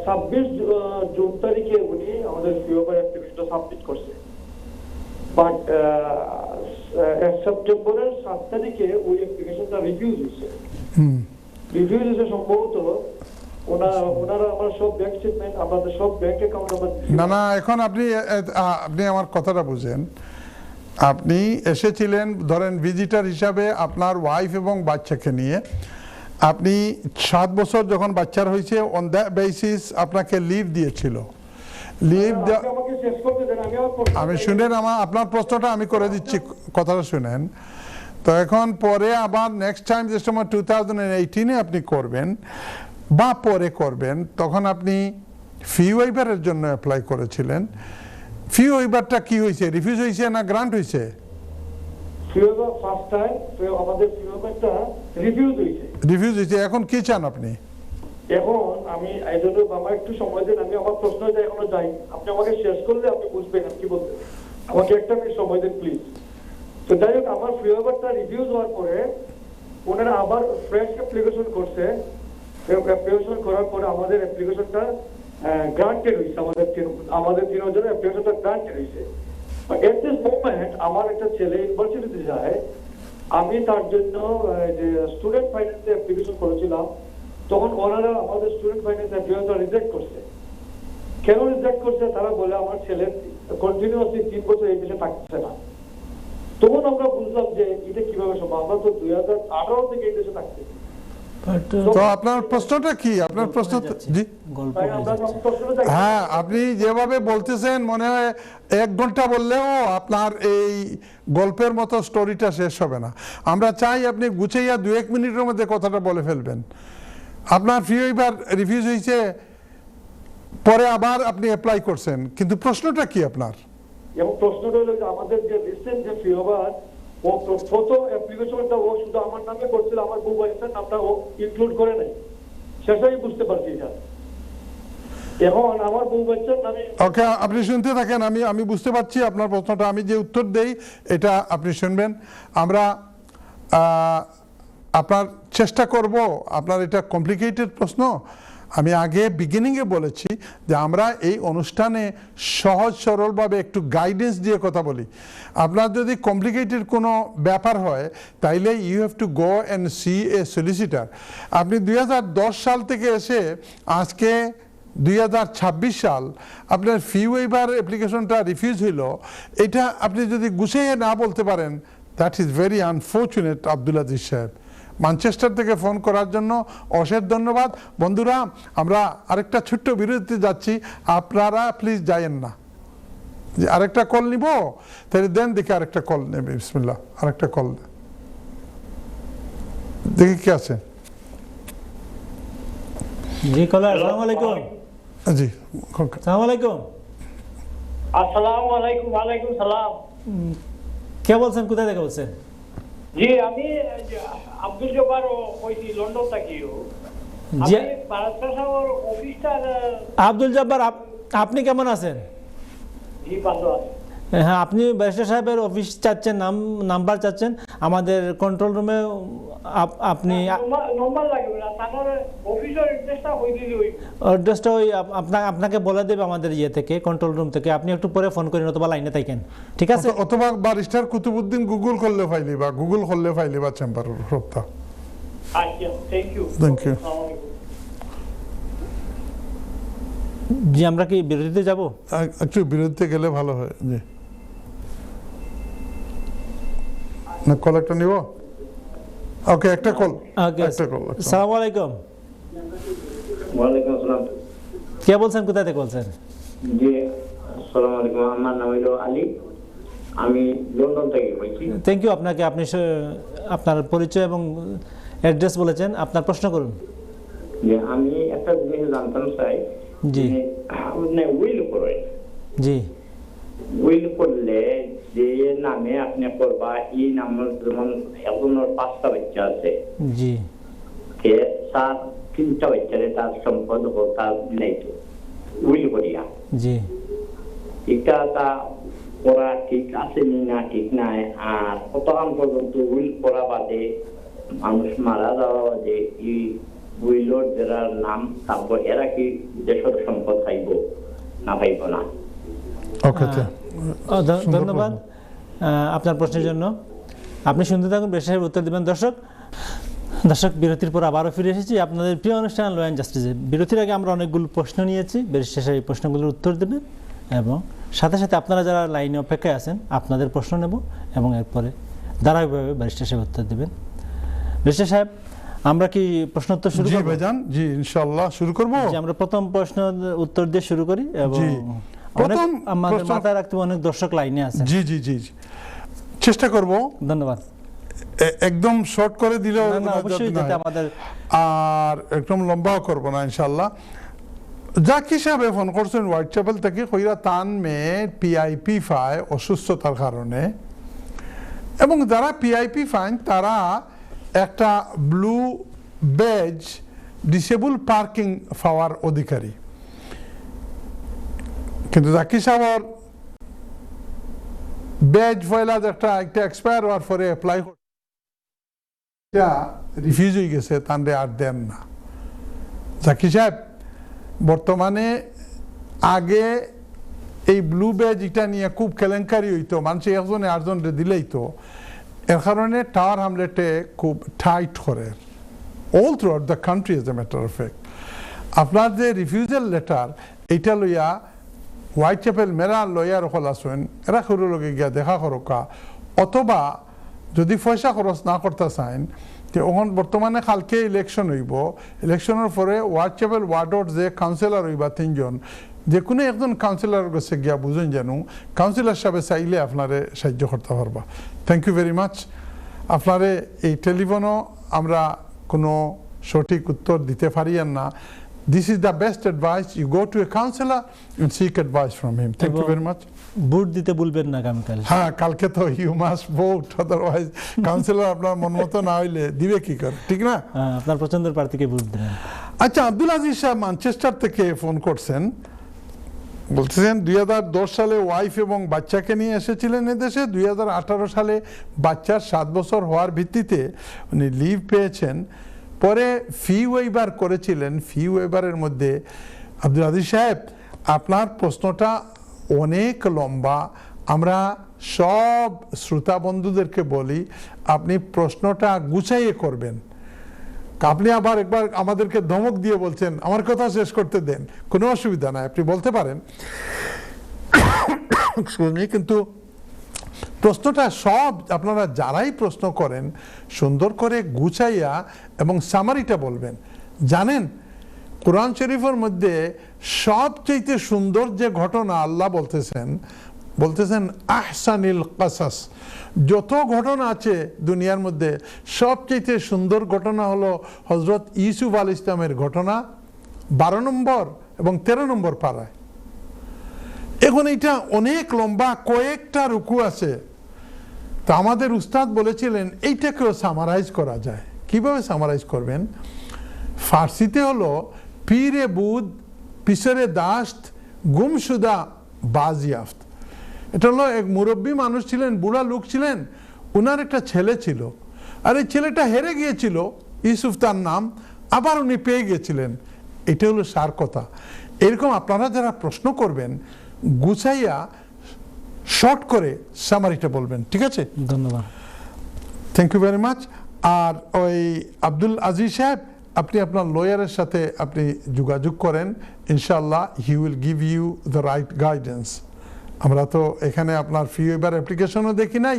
26 জুন তারিখে উনি আমাদের ফি ওভার অ্যাপ্লিকেশনটা সাবমিট করছে। বাট সেপ্টেম্বরের 7 তারিখে ওই অ্যাপ্লিকেশনটা রিভিউ হয়েছে। রিভিউ হয়েছে সম্ভবত ওনারা আমার সব ব্যাংক স্টেটমেন্ট, আমাদের সব ব্যাংক অ্যাকাউন্ট নাম্বার। না এখন আপনি আমার কথাটা বুঝেন। আপনি এসেছিলেন ধরেন ভিজিটার হিসাবে আপনার ওয়াইফ এবং বাচ্চাকে নিয়ে। আপনি 7 বছর যখন বাচ্চার হয়েছে, অন দ্যাট বেসিস আপনাকে লিভ দিয়েছিল। লিভ আমি শুনেন, আপনার প্রশ্নটা আমি করে দিচ্ছি, কথাটা শুনেন। তো এখন পরে আবার নেক্সট টাইম যে সময় 2018-এ আপনি করবেন বা পরে করবেন, তখন আপনি ফি ওয়েভারের জন্য অ্যাপ্লাই করেছিলেন। ফি ওয়েভারটা কি হয়েছে, রিফিউজ হয়েছে না গ্রান্ট হয়েছে? ফি ওয়েভার ফার্স্ট টাইম আমাদের ফি ওয়েভারটা রিভিউজ হয়েছে। রিফিউজ হয়েছে, এখন কি চান আপনি? এখন আমি আইডলে আমার একটু সময় দেন, আমি আমার প্রশ্নটা এখনো যাই। আপনি আমাকে শেষ করলে আপনি বুঝবেন আমি কি বলতে। আমাকে একটা মিনিট সময় দেন প্লিজ। তো যাই হোক, আমার ফি ওয়েভারটা রিভিউজ হওয়ার পরে ওনারা আবার ফ্রেশ অ্যাপ্লিকেশন করছে। অ্যাপ্লিকেশন করার পরে আমাদের অ্যাপ্লিকেশনটা গ্রান্টেড হয়েছে। আমাদের 3 জনের অ্যাপ্লিকেশনটা গ্রান্টেড হয়েছে। এট দিস মোমেন্ট আমার একটা ছেলে ইউনিভার্সিটিতে যায়, আমি তার জন্য যে স্টুডেন্ট ফাইন্যান্সে অ্যাপ্লিকেশন করেছিলাম, তখন ওনারা আমাদের স্টুডেন্ট ফাইন্যান্স অ্যাপ্লিকেশনটা রিজেক্ট করছে। কেন রিজেক্ট করছে? তারা বলে আমার ছেলে কন্টিনিউয়াসলি 3 বছর এই দেশে থাকছে না। তখন আমরা বুঝলাম যে এটা কিভাবে সম্ভব। আমরা তো 2018 থেকে এই দেশে থাকতেছি। তো আপনার প্রশ্নটা কি? আপনার প্রশ্ন জি, হ্যাঁ, আপনি যেভাবে বলতেছেন মনে হয় 1 ঘন্টা বললেও আপনার এই গল্পের মতো স্টোরিটা শেষ হবে না। আমরা চাই আপনি গুছিয়ে 2-1 মিনিটের মধ্যে কথাটা বলে ফেলবেন। আপনার ফি ওয়েভার রিফিউজ হয়েছে, পরে আবার আপনি অ্যাপ্লাই করছেন, কিন্তু প্রশ্নটা কি আপনার? এবং প্রশ্নটা হলো যে আমাদের যে রিসেন্ট যে ফি ওভার, ও প্রথম অ্যাপ্লিকেশনটা ও শুধু আমার নামে করছিল, আমার বউ ওয়াইফের নামটা ও ইনক্লুড করে নাই। সেটাই বুঝতে পারছি এটা। এখন আমার বউ বাচ্চার নামে। ওকে, আপনি শুনতে থাকেন, আমি বুঝতে পারছি আপনার প্রশ্নটা। আমি যে উত্তর দেই এটা আপনি শুনবেন। আমরা আপনার চেষ্টা করব। আপনার এটা কমপ্লিকেটেড প্রশ্ন। আমি আগে বিগিনিংয়ে বলেছি যে আমরা এই অনুষ্ঠানে সহজ সরলভাবে একটু গাইডেন্স দিয়ে কথা বলি। আপনার যদি কমপ্লিকেটেড কোনো ব্যাপার হয় তাইলে you have to go and see a solicitor. আপনি 2010 সাল থেকে এসে আজকে 2026 সাল, আপনার ফি ওয়েভার অ্যাপ্লিকেশনটা রিফিউজ হইল, এটা আপনি যদি গুছিয়ে না বলতে পারেন, that is very unfortunate. Abdul Aziz সাহেব, ম্যানচেস্টার থেকে ফোন করার জন্য অশেষ ধন্যবাদ। বন্ধুরা, আমরা আরেকটা ছোট্ট বিরতিতে যাচ্ছি, আপনারা প্লিজ যায়েন না। আরেকটা কল নিব, তাহলে দেন দেখি আরেকটা কল নেবে। বিসমিল্লাহ, আরেকটা কল দেখি কি আছে। জি কলার, আসসালামু আলাইকুম। জি, আসসালামু আলাইকুম। আসসালামু আলাইকুম। ওয়ালাইকুম সালাম। কে বলছেন, কোথা থেকে বলছেন? জি, আমি আব্দুল জব্বার কইছি, লন্ডন থেকে। জি আমি বারাসাত সাহেবের অফিসটা। আব্দুল জব্বার, আপনি কেমন আছেন? জি, ভালো আছি। হ্যাঁ, আপনি ব্যারিস্টার সাহেবের অফিস চাচ্ছেন, নাম্বার চাচ্ছেন আমাদের কন্ট্রোল রুমে। আপনি নম্বর লাগবে না, তার অফিসের অ্যাড্রেসটা কই দিলি হইব। অ্যাড্রেসটা ওই আপনাকে বলে দেবে আমাদের ইয়ে থেকে, কন্ট্রোল রুম থেকে। আপনি একটু পরে ফোন করেন অথবা লাইনে থাকেন, ঠিক আছে? অথবা ব্যারিস্টার কুতুবউদ্দিন গুগল করলে ফাইলি বা চেম্বার সপ্তাহ। আচ্ছা, থ্যাংক ইউ। Thank you. জি, আমরা কি বিরতিতে যাব? একটু বিরতিতে গেলে ভালো হয়। জি, না কল একটা নিব? ওকে, একটা কল। ওকে, একটা কল। আসসালামু আলাইকুম। ওয়ালাইকুম আসসালাম। কে বলছেন, কোথা থেকে বলছেন? জি, আসসালামু আলাইকুম। আমার নাম হলো আলী, আমি লন্ডন থেকে বলছি। থ্যাংক ইউ আপনাকে। আপনি আপনার পরিচয় এবং অ্যাড্রেস বলেছেন, আপনার প্রশ্ন করুন। যে আমি একটা জিনিস জানতাম চাই, জি। আপনি উইল করেন, জি উইল করলে যে নামে আপনি করবা, এই নামের যেমন একজনের 5টা বাচ্চা আছে, জি তার 3টা বাচ্চারে তার সম্পদ হোক তার দিলাইতো উইল করিয়া, জি এটা তা করা ঠিক আছে না ঠিক নাই? আর কতক্ষণ পর্যন্ত উইল করা বাদে মানুষ মারা যাওয়া বাদে এই উইলর যারা নাম থাকবো এরা কি দেশের সম্পদ পাইব না পাইব না? ওকে, ধন্যবাদ আপনার প্রশ্নের জন্য। আপনি শুনতে থাকুন, বেশ উত্তর দেবেন। দর্শক, বিরতির পর আবারও ফিরে এসেছি আপনাদের প্রিয় অনুষ্ঠান ল অ্যান্ড জাস্টিসে। বিরতির আগে আমরা অনেকগুলো প্রশ্ন নিয়েছি, ব্যারিস্টার সাহেব এই প্রশ্নগুলোর উত্তর দেবেন এবং সাথে সাথে আপনারা যারা লাইনে অপেক্ষায় আছেন আপনাদের প্রশ্ন নেব এবং এরপরে ধারাবাহিকভাবে ব্যারিস্টার সাহেব উত্তর দেবেন। ব্যারিস্টার সাহেব, আমরা কি প্রশ্ন উত্তর শুরু করব? জি, ইনশাআল্লাহ শুরু করব। জি, আমরা প্রথম প্রশ্ন উত্তর দিয়ে শুরু করি এবং আমাদের মাথায় রাখতে অনেক দর্শক লাইনে আছে। জি জি জি, চেষ্টা করব। ধন্যবাদ। একদম শর্ট করে দিলেও অবশ্যই, যাতে আমাদের আর একদম লম্বাও করব না ইনশাআল্লাহ। জাকি সাহেব ফোন করছেন হোয়াইট চ্যাপেল থেকে, কইরা তান মেয়ে পিআইপি পায় অসুস্থতার কারণে, এবং যারা পিআইপি পান তারা একটা ব্লু বেজ ডিসেবল পার্কিং পাওয়ার অধিকারী। কিন্তু জাকি সাহেব বেজ ফয়লা একটা এক্সপায়ার হওয়ার পরে অ্যাপ্লাই রিফিউজ হয়ে গেছে, তানরে আর দেন না। জাকি সাহেব বর্তমানে, আগে এই ব্লু বেজ এটা নিয়ে খুব কেলেঙ্কারি হইতো, মানুষ একজনে আটজনরে দিলেই তো, এর কারণে টাওয়ার হামলেটে খুব টাইট করে all through out the country as a matter of fact. আপনার যে রিফিউজাল লেটার এইটা লইয়া হোয়াইট চ্যাপেল মেরা লয়ার হল আসেন, এরা সরু লগে গিয়া দেখা করোকা, অথবা যদি পয়সা খরচ না করতে চান ওখান বর্তমানে কালকে ইলেকশন হইব, ইলেকশনের পরে হোয়াইট চ্যাপেল ওয়ার্ডর যে কাউন্সিলর হইবা 3 জন, যে কোনো একজন কাউন্সিলর কাছে গিয়া বুঝুন জানো, কাউন্সিলর সাহেব চাইলে আপনারে সাহায্য করতে পারবা। Thank you very much. আপনারে এই টেলিফোনও আমরা কোনো সঠিক উত্তর দিতে পারি না। This is the best advice. You go to a counselor and seek advice from him. Thank you very much. Vote দিতে ভুলবেন না আগামীকাল। হ্যাঁ, কালকে তো you must vote, otherwise councillor আপনার মন মতো না হইলে দিবে কি করে, ঠিক না? আপনার পছন্দের প্রার্থীকে ভোট দেবেন। আচ্ছা, আব্দুল আজিজ সাহেব ম্যানচেস্টার থেকে ফোন করছেন, বলতেছেন 2010 সালে ওয়াইফ এবং বাচ্চাকে নিয়ে এসেছিলেন এদেশে। 2018 সালে বাচ্চার 7 বছর হওয়ার ভিত্তিতে উনি লিভ পেয়েছেন। পরে ফি ওয়েইভার করেছিলেন। ফি ওয়েইভারের মধ্যে আব্দুল আজিজ সাহেব, আপনার প্রশ্নটা অনেক লম্বা। আমরা সব শ্রোতা বন্ধুদেরকে বলি আপনি প্রশ্নটা গুছাইয়ে করবেন। আপনি আবার একবার আমাদেরকে ধমক দিয়ে বলছেন আমার কথা শেষ করতে দেন, কোনো অসুবিধা নাই, আপনি বলতে পারেন, কিন্তু প্রশ্নটা সব আপনারা যারাই প্রশ্ন করেন সুন্দর করে গুছাইয়া এবং সামারিটা বলবেন। জানেন, কোরআন শরীফের মধ্যে সবচেয়ে সুন্দর যে ঘটনা আল্লাহ বলতেছেন আহসানিল কাসাস। যত ঘটনা আছে দুনিয়ার মধ্যে সবচেয়ে সুন্দর ঘটনা হলো হজরত ইউসুফ আলাইহিস ইসলামের ঘটনা, 12 নম্বর এবং 13 নম্বর পারায়। এখন এটা অনেক লম্বা, কয়েকটা রুকু আছে। তা আমাদের উস্তাদ বলেছিলেন এইটাকেও সামারাইজ করা যায়। কিভাবে সামারাইজ করবেন? ফার্সিতে হলো পীরে বুদ পিসরে দাস্ত গুমশুদা বাজিয়াফত। এটা হলো এক মুরব্বী মানুষ ছিলেন, বুড়া লোক ছিলেন, উনার একটা ছেলে ছিল, আর এই ছেলেটা হেরে গিয়েছিল, ইউসুফ তার নাম, আবার উনি পেয়ে গিয়েছিলেন। এটা হলো সার কথা। এরকম আপনারা যারা প্রশ্ন করবেন গুছাইয়া শর্ট করে সামারিটা বলবেন, ঠিক আছে? ধন্যবাদ, থ্যাংক ইউ ভেরি মাচ। আর ওই আব্দুল আজিজ সাহেব, আপনি আপনার লয়ারের সাথে আপনি যোগাযোগ করেন, ইনশাআল্লাহ he will give you the right guidance. আমরা তো এখানে আপনার ফি ওয়েবার অ্যাপ্লিকেশনও দেখি নাই,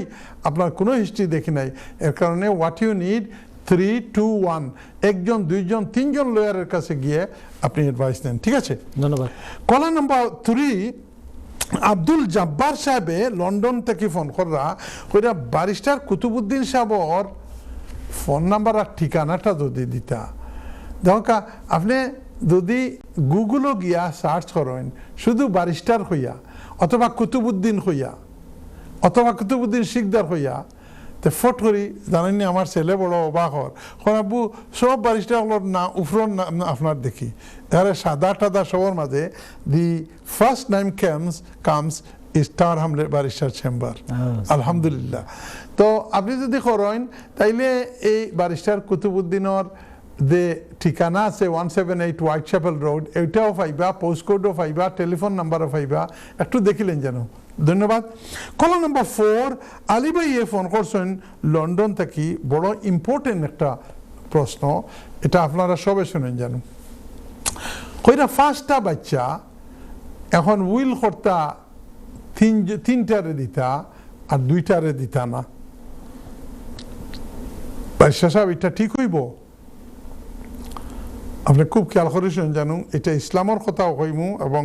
আপনার কোনো হিস্ট্রি দেখি নাই। এর কারণে হোয়াট ইউ নিড 3, 2, 1, একজন, দুইজন, তিনজন লয়ারের কাছে গিয়ে আপনি অ্যাডভাইস নেন, ঠিক আছে? ধন্যবাদ। কলা নাম্বার 3, আব্দুল জব্বার সাহেবে লন্ডন থেকে ফোন করা কইরা ব্যারিস্টার কুতুবুদ্দিন সাহেবর ফোন নাম্বার আর ঠিকানাটা যদি দিতা। দেখো আপনি যদি গুগলও গিয়া সার্চ করেন শুধু ব্যারিস্টার হইয়া অথবা কুতুবুদ্দিন হইয়া অথবা কুতুবুদ্দিন শিকদার হইয়া, তো ফট করি জানেননি আমার ছেলে বড় অবাক হর আব্বু সব ব্যারিস্টারগুলোর না উপর আপনার দেখি এবারে সাদা টাদা সবার মাঝে দি ফার্স্ট নাইম কামস স্টার হামলে ব্যারিস্টার চেম্বার, আলহামদুলিল্লাহ। তো আপনি যদি করেন তাইলে এই ব্যারিস্টার কুতুবুদ্দিনের যে ঠিকানা আছে 178 হোয়াইট চ্যাপেল রোড, এইটাও পাইবা, পোস্ট কোডও পাইবা, টেলিফোন নাম্বারও পাইবা, একটু দেখিলেন যেন। ধন্যবাদ। কল নাম্বার 4, আলী ভাই ফোন করছেন লন্ডন থেকে, বড় ইম্পর্টেন্ট একটা প্রশ্ন, এটা আপনারা সবাই শুনেন জানো। কইরা 5টা বাচ্চা এখন উইল করতা 3টারে দিতা আর 2টারে দিতা না। বাদশা সাহেব এটা ঠিক হইব? আপনি খুব খেয়াল করেছেন জানো, এটা ইসলামের কথাও কইমু এবং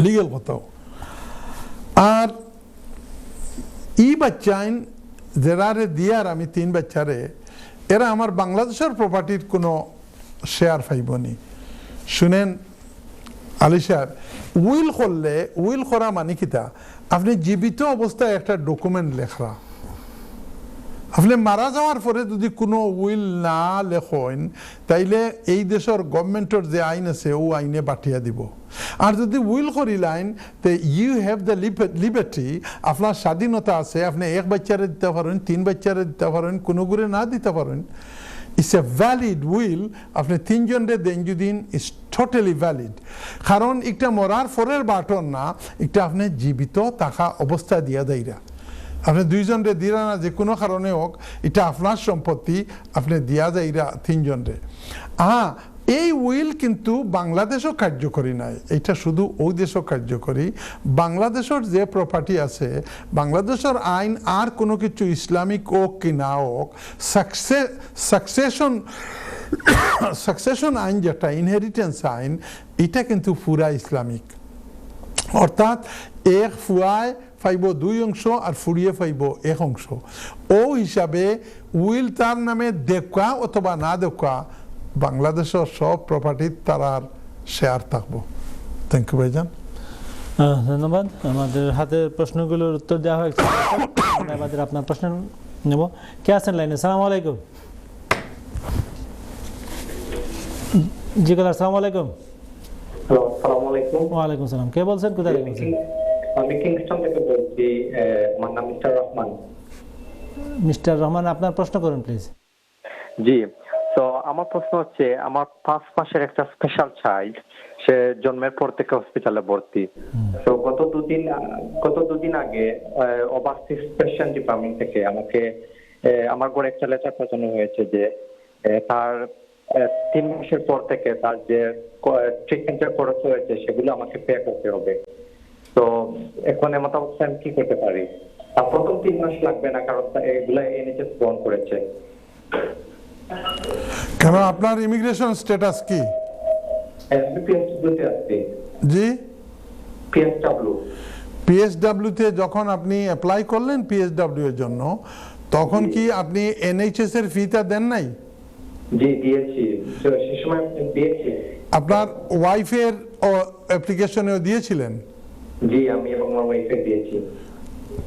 লিগেল কথাও। আর ই বাচ্চাইন যারারে দিয়ার আমি 3 বাচ্চারে, এরা আমার বাংলাদেশের প্রপার্টির কোনো শেয়ার পাইবনি। শুনেন আলী সাহেব, উইল করলে, উইল করা মানে কিতা, আপনি জীবিত অবস্থায় একটা ডকুমেন্ট লেখা, আপনি মারা যাওয়ার পরে যদি কোনো উইল না লেখেন তাইলে এই দেশের গভর্নমেন্টের যে আইন আছে ও আইনে বাটিয়া দিব। আর যদি উইল করিলেন তো ইউ হ্যাভ দ্য লিবার্টি, আপনার স্বাধীনতা আছে, আপনি 1 বাচ্চারে দিতে পারেন, 3 বাচ্চারে দিতে পারেন, কোনো করে না দিতে পারেন। ইটস এ ভ্যালিড উইল, আপনি 3 জনের দেন যদি ইটস টোটালি ভ্যালিড। কারণ একটা মরার পরের বাটন না, একটা আপনি জীবিত থাকা অবস্থা দিয়া দেয়রা, আপনি 2 জনরে দিরা না, যে কোনো কারণে হোক এটা আপনার সম্পত্তি, আপনি দিয়া যাইরা 3 জনরে। এই উইল কিন্তু বাংলাদেশও কার্যকরী নাই, এটা শুধু ওই দেশও কার্যকরী। বাংলাদেশের যে প্রপার্টি আছে, বাংলাদেশের আইন আর কোনো কিছু ইসলামিক হোক কি না হোক, সাকসেশন আইন যেটা ইনহেরিটেন্স আইন, এটা কিন্তু পুরা ইসলামিক। অর্থাৎ 1 ফুয়ায় পাইব 2 অংশ আর ফুরিয়ে পাইব 1 অংশ। ও হিসাবে উইল তার নামে দেখা অথবা না দেখা বাংলাদেশের সব প্রপার্টি তার শেয়ার থাকবো। থ্যাংক ইউ ভাইজান। ধন্যবাদ। আমাদের হাতে প্রশ্নগুলোর উত্তর দেওয়া হয়েছে, আমাদের আপনার প্রশ্ন নেব। কে আছেন লাইনে? আসসালামু আলাইকুম। জি কালার, আসসালামু আলাইকুম। হ্যালো, আসসালামু আলাইকুম। ওয়ালাইকুম সালাম। কে বলছেন, কোথায় বলছেন? আমি কিংস্টন থেকে বলছি। আমার নাম মিস্টার রহমান। মিস্টার রহমান, আপনার প্রশ্ন করুন প্লিজ। জি, তো আমার প্রশ্ন হচ্ছে, আমার 5 মাসের একটা স্পেশাল চাইল্ড, সে জন্মের পর থেকে হসপিটালে ভর্তি। তো গত দুদিন আগে ওভারসিজ পেশেন্ট ডিপার্টমেন্ট থেকে আমাকে আমার ঘরে একটা লেটার পাঠানো হয়েছে যে তার 3 মাসের পর থেকে তার যে ট্রিটমেন্টের খরচ হয়েছে সেগুলো আমাকে পে করতে হবে। তো এখন এমন অবস্থায় আমি কি করতে পারি? আর প্রথম 3 মাস লাগবে না, কারণ এগুলো এনএইচএস বহন করেছে। কেন, আপনার ইমিগ্রেশন স্ট্যাটাস কি? জি, পিএসডব্লিউ তে যখন আপনি অ্যাপ্লাই করলেন পিএসডব্লিউ এর জন্য, তখন কি আপনি এনএইচএস এর ফিটা দেন নাই? জি দিয়েছি, সেই সময় দিয়েছি। আপনার ওয়াইফের অ্যাপ্লিকেশনেও দিয়েছিলেন? জি, আমি এবং আমার ওয়াইফের দিয়েছি।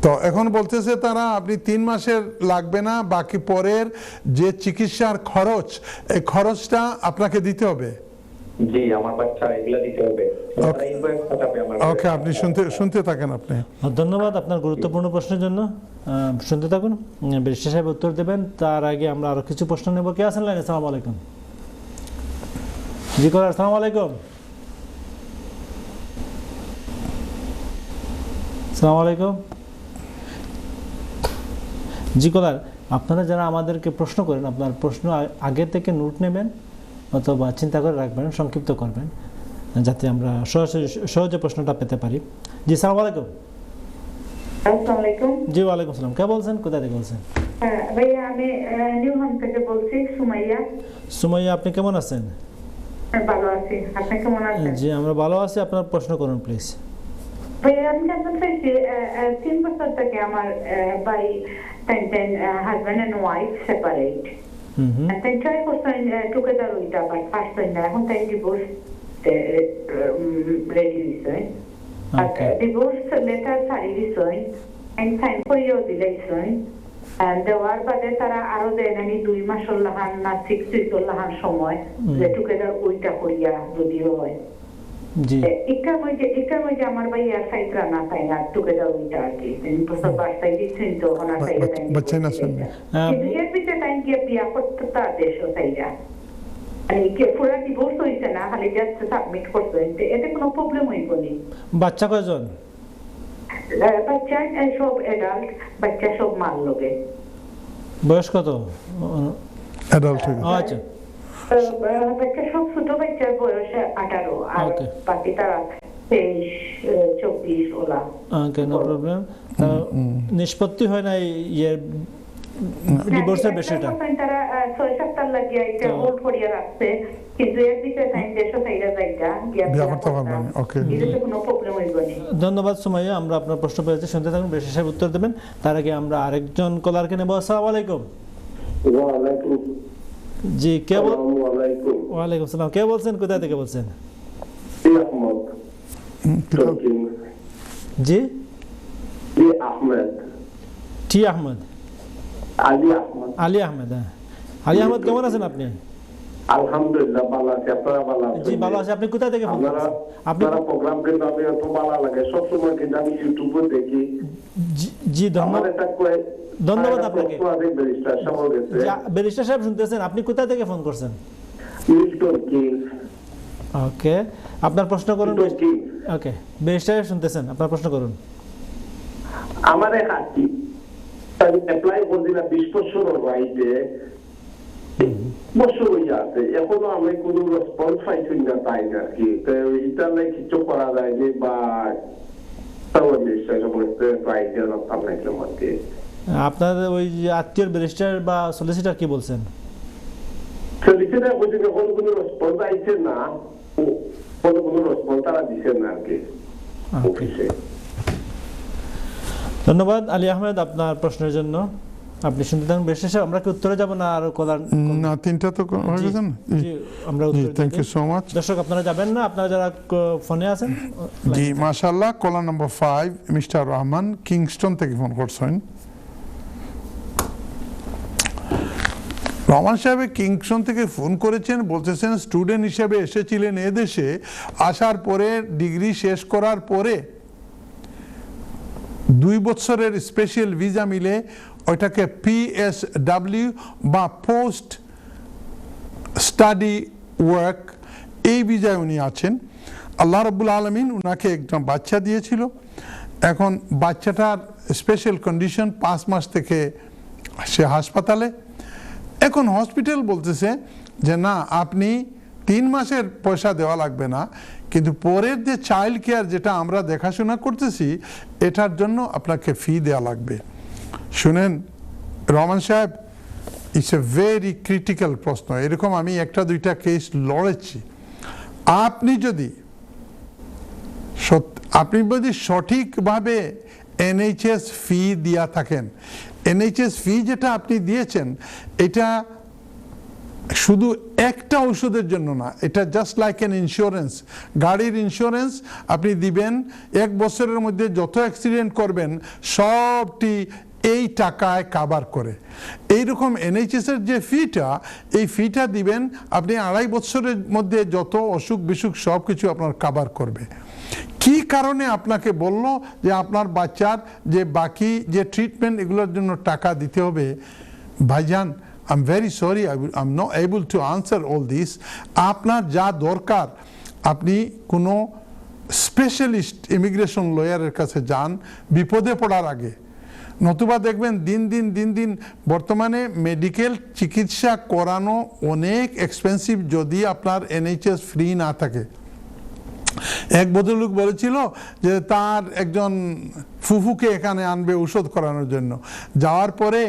তো এখন বলতেছে তারা আপনি 3 মাসের লাগবে না, বাকি পরের যে চিকিৎসার খরচ, এই খরচটা আপনাকে দিতে হবে। জি, আমার বাচ্চা এগুলা দিতে হবে। ওকে, আপনি শুনতে থাকেন আপনি। ধন্যবাদ আপনার গুরুত্বপূর্ণ প্রশ্নের জন্য। শুনতে থাকুন, ব্যারিস্টার সাহেব উত্তর দেবেন। তার আগে আমরা আরো কিছু প্রশ্ন নেব। কে আছেন লাইনে? আসসালামু আলাইকুম। জি কলার, আসসালামু আলাইকুম। আসসালামু আলাইকুম। জি কলার, আপনারা যারা আমাদেরকে প্রশ্ন করেন, আপনার প্রশ্ন আগে থেকে নোট নেবেন অথবা চিন্তা করে রাখবেন, সংক্ষিপ্ত করবেন, যাতে আমরা সহজে প্রশ্নটা পেতে পারি। জি, সালাম আলাইকুম। আসসালামু আলাইকুম। জি, ওয়ালাইকুম সালাম। কে বলছেন, কোথা থেকে বলছেন? ভাইয়া আমি নিউহাম থেকে বলছি, সুমাইয়া। সুমাইয়া, আপনি কেমন আছেন? ভালো আছি, আপনি কেমন আছেন? জি, আমরা ভালো আছি। আপনার প্রশ্ন করুন প্লিজ। ভাইয়া আমি জানতে চাইছি, 3 বছর থেকে আমার ভাই হাজব্যান্ড এন্ড ওয়াইফ সেপারেট। তাই ট্রাই করছেন টুগেদার উইটা, বাট পারছেন না। এখন তাই ডিভোর্স রেডি হয়েছে। ডিভোর্স লেটার সারি দিছেন, সাইন করিয়েও দিলেছেন। দেওয়ার বাদে তারা আরো দেয় নানি 2 মাস লাহান না 6 উইক লাহান সময় যে টুগেদার উইটা করিয়া যদিও হয়। জি, এটার মধ্যে আমার ভাই আর সাইত্রা না তাই না টুগেদার উইটা আর কি 3 বছর বাসায় দিচ্ছেন, তো ওনার সাইডে টাইম বাচ্চা না শুনবে। কিন্তু এর ভিতরে টাইম গিয়ে বিয়া করতে তা দেশ সাইডা কে পুরা ডিভোর্স হইছে না, খালি জাস্ট সাবমিট করছে। এতে কোনো প্রবলেম হইব নি? বাচ্চা কয়জন? বাচ্চা সব অ্যাডাল্ট, বাচ্চা সব মার লোকে। বয়স কত? অ্যাডাল্ট হয়ে গেছে। আচ্ছা, বাচ্চা সব ছোট, বাচ্চার বয়স 18, আর Okay. বাকি তারা 23, 24 ওলা। ওকে, নো প্রবলেম। নিষ্পত্তি হয় না ইয়ে ডিভোর্সের বিষয়টা? তারা 6-7 লাগিয়ে এটা হোল্ড করিয়া রাখছে, কিন্তু এর ভিতরে টাইম দেশ সাইডা যাইতা বিয়া করতে পারবেন। ওকে, এতে কোনো প্রবলেম হইব না? ধন্যবাদ সুমাইয়া, আমরা আপনার প্রশ্ন পেয়েছি, শুনতে থাকুন, বেশ হিসাবে উত্তর দেবেন। তার আগে আমরা আরেকজন কলারকে নেব। আসসালামু আলাইকুম। ওয়ালাইকুম। জি, কে বল? ওয়ালাইকুম। ওয়ালাইকুম সালাম। কে বলছেন, কোথা থেকে বলছেন? আহমদ টকিং। জি, আহমেদ। টি আহমেদ, আলী আহমদ। আলী আহমেদ। হ্যাঁ, আলী আহমেদ, কেমন আছেন আপনি? আলহামদুলিল্লাহ ভালো আছি, আপনারা ভালো আছেন? জি, ভালো আছি। আপনি কোথা থেকে ফোন করেছেন? আপনি আপনারা প্রোগ্রাম কিন্তু আমি এত ভালো লাগে, সবসময় কিন্তু আমি ইউটিউবে দেখি। জি, আমার ধন্যবাদ। একটা ধন্যবাদ আপনাকে। ব্যারিস্টার সাহেব গেছে। ব্যারিস্টার সাহেব শুনতেছেন, আপনি কোথা থেকে ফোন করছেন? Milton Kings. ওকে, আপনার প্রশ্ন করুন। Milton Kings. ওকে, ব্যারিস্টার সাহেব শুনতেছেন, আপনার প্রশ্ন করুন। আমার এক আত্মি আমি অ্যাপ্লাই করছিলাম 20 বছর রাইটে, বছর হয়ে আছে, এখনো আমি কোনো রেসপন্স পাইছি না, তাই না আর কি। তো এটা নাই কিছু করা যায়নি, বা আপনার ওই যে আত্মীয় ব্যারিস্টার বা সলিসিটার কি বলছেন? সলিসিটার বলছে এখন কোনো রেসপন্স আইছে না, কোনো রেসপন্স তারা দিছে না আর কি অফিসে। ধন্যবাদ আলী আহমেদ আপনার প্রশ্নের জন্য। আপনি শুনতে থাকুন। বেশ, আমরা কি উত্তরে যাব না আরো কলার? না, 3টা তো হয়ে গেছে না? জি, আমরা উত্তর থ্যাংক ইউ সো মাচ। দর্শক, আপনারা যাবেন না, আপনারা যারা ফোনে আছেন। জি, মাশাআল্লাহ। কলার নাম্বার 5 মিস্টার রহমান কিংস্টন থেকে ফোন করছেন। রহমান সাহেব কিংস্টন থেকে ফোন করেছেন, বলতেছেন স্টুডেন্ট হিসেবে এসেছিলেন এদেশে, আসার পরে ডিগ্রি শেষ করার পরে 2 বছরের স্পেশাল ভিসা মিলে ওইটাকে PSW বা পোস্ট স্টাডি ওয়ার্ক, এই ভিসায় উনি আছেন। আল্লাহ রাব্বুল আলামিন উনাকে একটা বাচ্চা দিয়েছিল। এখন বাচ্চাটার স্পেশাল কন্ডিশন, 5 মাস থেকে সে হাসপাতালে। এখন হসপিটাল বলতেছে যে না, আপনি 3 মাসের পয়সা দেওয়া লাগবে না, কিন্তু পরের যে চাইল্ড কেয়ার যেটা আমরা দেখাশোনা করতেছি এটার জন্য আপনাকে ফি দেওয়া লাগবে। শুনেন রহমান সাহেব, ইটস এ ভেরি ক্রিটিক্যাল প্রশ্ন। এরকম আমি 1-2টা কেস লড়েছি। আপনি যদি সঠিকভাবে NHS ফি দিয়া থাকেন, NHS ফি যেটা আপনি দিয়েছেন এটা শুধু একটা ওষুধের জন্য না, এটা জাস্ট লাইক এন ইন্স্যুরেন্স। গাড়ির ইন্স্যুরেন্স আপনি দিবেন, 1 বছরের মধ্যে যত অ্যাক্সিডেন্ট করবেন সবটি এই টাকায় কাভার করে। এইরকম NHS-এর যে ফিটা, এই ফিটা দিবেন, আপনি 2.5 বছরের মধ্যে যত অসুখ বিসুখ সব কিছু আপনার কাভার করবে। কি কারণে আপনাকে বলল যে আপনার বাচ্চার যে বাকি যে ট্রিটমেন্ট এগুলোর জন্য টাকা দিতে হবে? ভাইজান, I'm very sorry, I'm not able to answer all this. আপনার যা দরকার, আপনি কোনো স্পেশালিস্ট ইমিগ্রেশন লয়ারের কাছে যান বিপদে পড়ার আগে। নতুবা দেখবেন দিন দিন বর্তমানে মেডিকেল চিকিৎসা করানো অনেক এক্সপেন্সিভ যদি আপনার NHS ফ্রি না থাকে। এক ভদ্রলোক বলেছিল যে তার একজন ফুফুকে এখানে আনবে ওষুধ করানোর জন্য, যাওয়ার পরে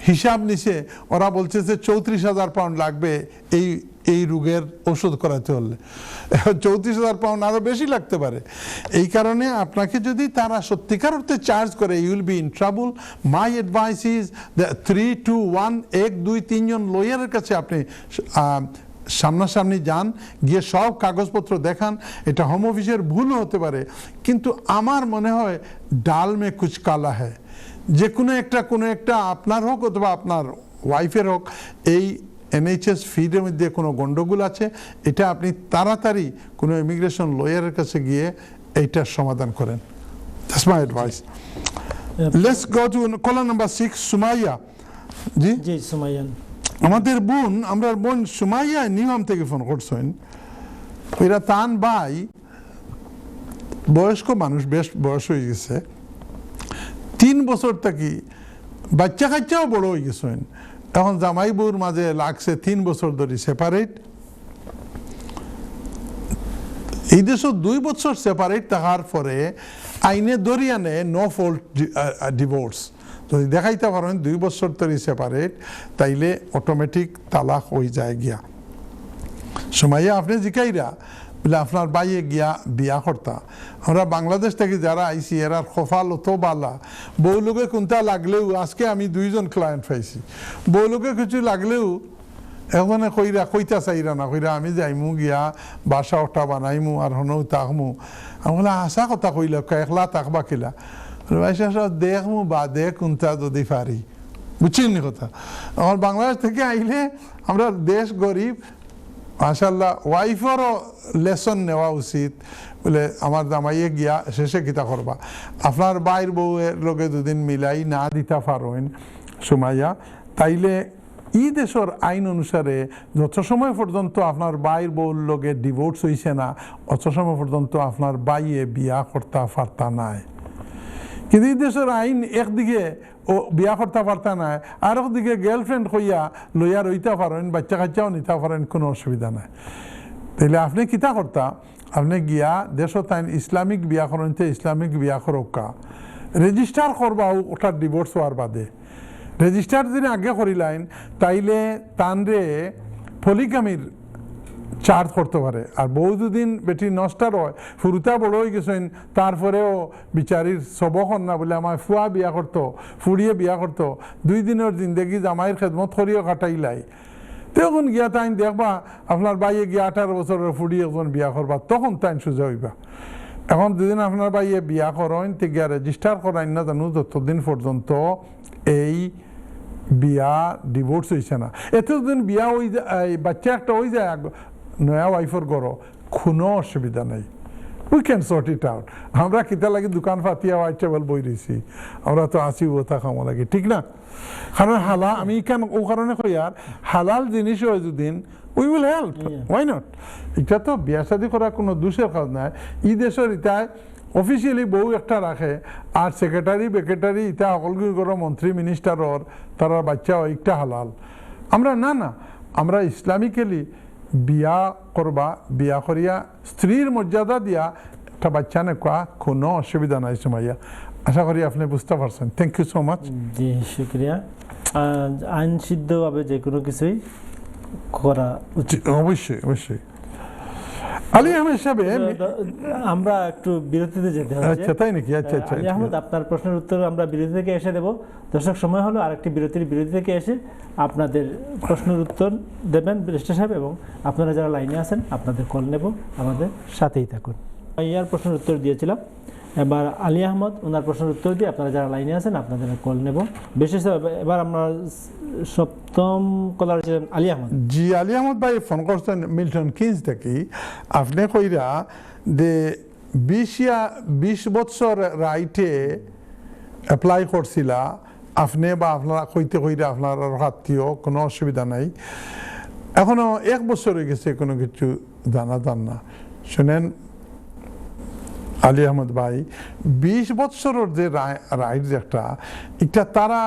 হিসাব নিছে, ওরা বলছে যে 34,000 পাউন্ড লাগবে এই রোগের ওষুধ করাতে হলে। 34,000 পাউন্ড আরো বেশি লাগতে পারে। এই কারণে আপনাকে যদি তারা সত্যিকার অর্থে চার্জ করে, you will be in trouble. My advice is 3 to 1, 1, 2, 3 জন লয়ারের কাছে আপনি সামনাসামনি যান, গিয়ে সব কাগজপত্র দেখান। এটা হোম অফিসের ভুলও হতে পারে, কিন্তু আমার মনে হয় ডাল মে কুচ কালা হ্যায়। যে কোনো একটা আপনার হোক অথবা আপনার ওয়াইফের হোক, এই NHS ফিডের মধ্যে কোনো গন্ডগোল আছে, এটা আপনি তাড়াতাড়ি কোনো ইমিগ্রেশন লয়ারের কাছে গিয়ে এইটার সমাধান করেন। That's my advice. Let's go to caller number 6, Sumaiya. জি জি, সুমাইয়া আমাদের বোন, আমরা বোন সুমাইয়া নিউহাম থেকে ফোন করছেন। এরা তান ভাই বয়স্ক মানুষ, বেশ বয়স হয়ে গেছে, 3 বছর থেকে বাচ্চা কাচ্চাও বড় হয়ে গেছেন। এখন জামাই বউর মাঝে লাগছে 3 বছর ধরে সেপারেট। এই দেশে 2 বছর সেপারেট থাকার পরে আইনে ধরি আনে নো ফল্ট ডিভোর্স। যদি দেখাইতে পারেন 2 বছর ধরে সেপারেট, তাইলে অটোমেটিক তালাক হয়ে যায় গিয়া। সুমাইয়া আপনি জিকাইরা বলে আপনার বাইয়ে গিয়া বিয়া করতা। আমরা বাংলাদেশ থেকে যারা আইছি এরা খফাল অত বালা, বউ লোকে কোনটা লাগলেও, আজকে আমি 2 জন ক্লায়েন্ট পাইছি, বউ লোকে কিছু লাগলেও এখানে কইতা চাইরা না, কইরা আমি যাইমু গিয়া বাসা ওটা বানাইমু আর হনও তাকমু। আমি বলে আশা কথা কইল, একলা তাকবা কিলা? দেখমু বা দেখ কোনটা যদি পারি, বুঝছেন নি কথা। আমার বাংলাদেশ থেকে আইলে আমরা দেশ গরিব, মাশাআল্লাহ ওয়াইফেরও লেসন নেওয়া উচিত। বলে আমার জামাইয়ে গিয়া শেষে কিতা করবা, আপনার বাইর বউয়ের লগে দুদিন মিলাই না দিতে পারেন সুমাইয়া, তাইলে ই দেশের আইন অনুসারে যত সময় পর্যন্ত আপনার বাইর বউর লগে ডিভোর্স হইছে না, অত সময় পর্যন্ত আপনার বাইয়ে বিয়া করতে পারতা নাই। কিন্তু এই দেশের আইন একদিকে ও বিয়া করতে পারতা নাই, আর একদিকে গার্লফ্রেন্ড হইয়া লইয়া রইতে পারেন, বাচ্চা কাচ্চাও নিতে পারেন, কোনো অসুবিধা নাই। তাইলে আপনি কিতা করতা, আপনি গিয়া দেশত আইন ইসলামিক বিয়া করতে ইসলামিক বিয়া করকা, রেজিস্টার করবা ওটার ডিভোর্স হওয়ার বাদে। রেজিস্টার যদি আগে করিলাইন তাইলে তানরে পলিগামির চার্জ করতে পারে। আর বউ দুদিন বেটি নষ্টার হয়, ফুরুতা বড় হয়ে গেছেন, তারপরেও বিচারির সবখন না বলে আমার ফুয়া বিয়া করতো, ফুড়িয়ে বিয়া করতো, 2 দিনের জিন্দগি জামাইয়ের খেদমত করিও কাটাইলাই। তখন গিয়া তাইন দেখবা আপনার বাইয়ে গিয়া 18 বছরের ফুড়ি একজন বিয়া করবা, তখন তাইন সোজা হইবা। এখন দুদিন আপনার বাইয়ে বিয়া করেন তে গিয়া রেজিস্টার করাইন না জানো, ততদিন পর্যন্ত এই বিয়া ডিভোর্স হয়েছে না। এতদিন বিয়া হয়ে যায়, বাচ্চা একটা হয়ে যায় নয়া ওয়াইফের গড়, কোনো অসুবিধা নেই, we can sort it out. আমরা কিতা লাগে দোকান ফাতিয়া হোয়াইট টেবল বই রয়েছি, আমরা তো আছি ওটা খামো লাগে, ঠিক না? কারণ হালা আমি কেন ও কারণে কই আর হালাল জিনিস হয় দুদিন, we will help, why not? এটা তো বিয়া শাদী করা কোনো দোষের কাজ নাই। ই দেশের ইটায় অফিসিয়ালি বউ একটা রাখে, আর সেক্রেটারি বেক্রেটারি ইটা সকলগুলি করো মন্ত্রী মিনিস্টারর তারা বাচ্চা একটা হালাল। আমরা না, আমরা ইসলামিক্যালি বিয়া করবা, বিয়া করিয়া স্ত্রীর মর্যাদা দিয়া একটা বাচ্চা নেওয়া কোনো অসুবিধা নাই সুমাইয়া। আশা করি আপনি বুঝতে পারছেন। Thank you so much. জি শুক্রিয়া। আইন সিদ্ধভাবে যে কোনো কিছুই করা উচিত, অবশ্যই অবশ্যই। আলী আহমেদ সাহেব, আমরা একটু বিরতিতে যেতে হবে। আচ্ছা তাই নাকি? আচ্ছা আচ্ছা। আলী আহমেদ, আপনার প্রশ্নের উত্তর আমরা বিরতি থেকে এসে দেব। দর্শক, সময় হলো আরেকটি বিরতি থেকে এসে আপনাদের প্রশ্নের উত্তর দেবেন ব্যারিস্টার সাহেব, এবং আপনারা যারা লাইনে আছেন আপনাদের কল নেব, আমাদের সাথেই থাকুন। ইয়ার প্রশ্নের উত্তর দিয়েছিলাম, এবার আলী আহমদ ওনার প্রশ্নের উত্তর দিয়ে আপনারা যারা লাইনে আছেন আপনাদের কল নেব। বিশেষ এবার আমরা 7ম কলার ছিলেন আলী আহমদ। জি, আলী আহমদ ভাই ফোন করছেন মিল্টন কিনস থেকে। আপনি কইরা যে 20 বছর রাইটে অ্যাপ্লাই করছিলা আপনি, বা আপনারা কইতে কইরা আপনার আত্মীয়, কোনো অসুবিধা নাই। এখনো 1 বছর হয়ে গেছে, কোনো কিছু জানা যান না। শুনেন, আলী আহমদ ভাই 20 বছরের যে রাইট একটা এটা তারা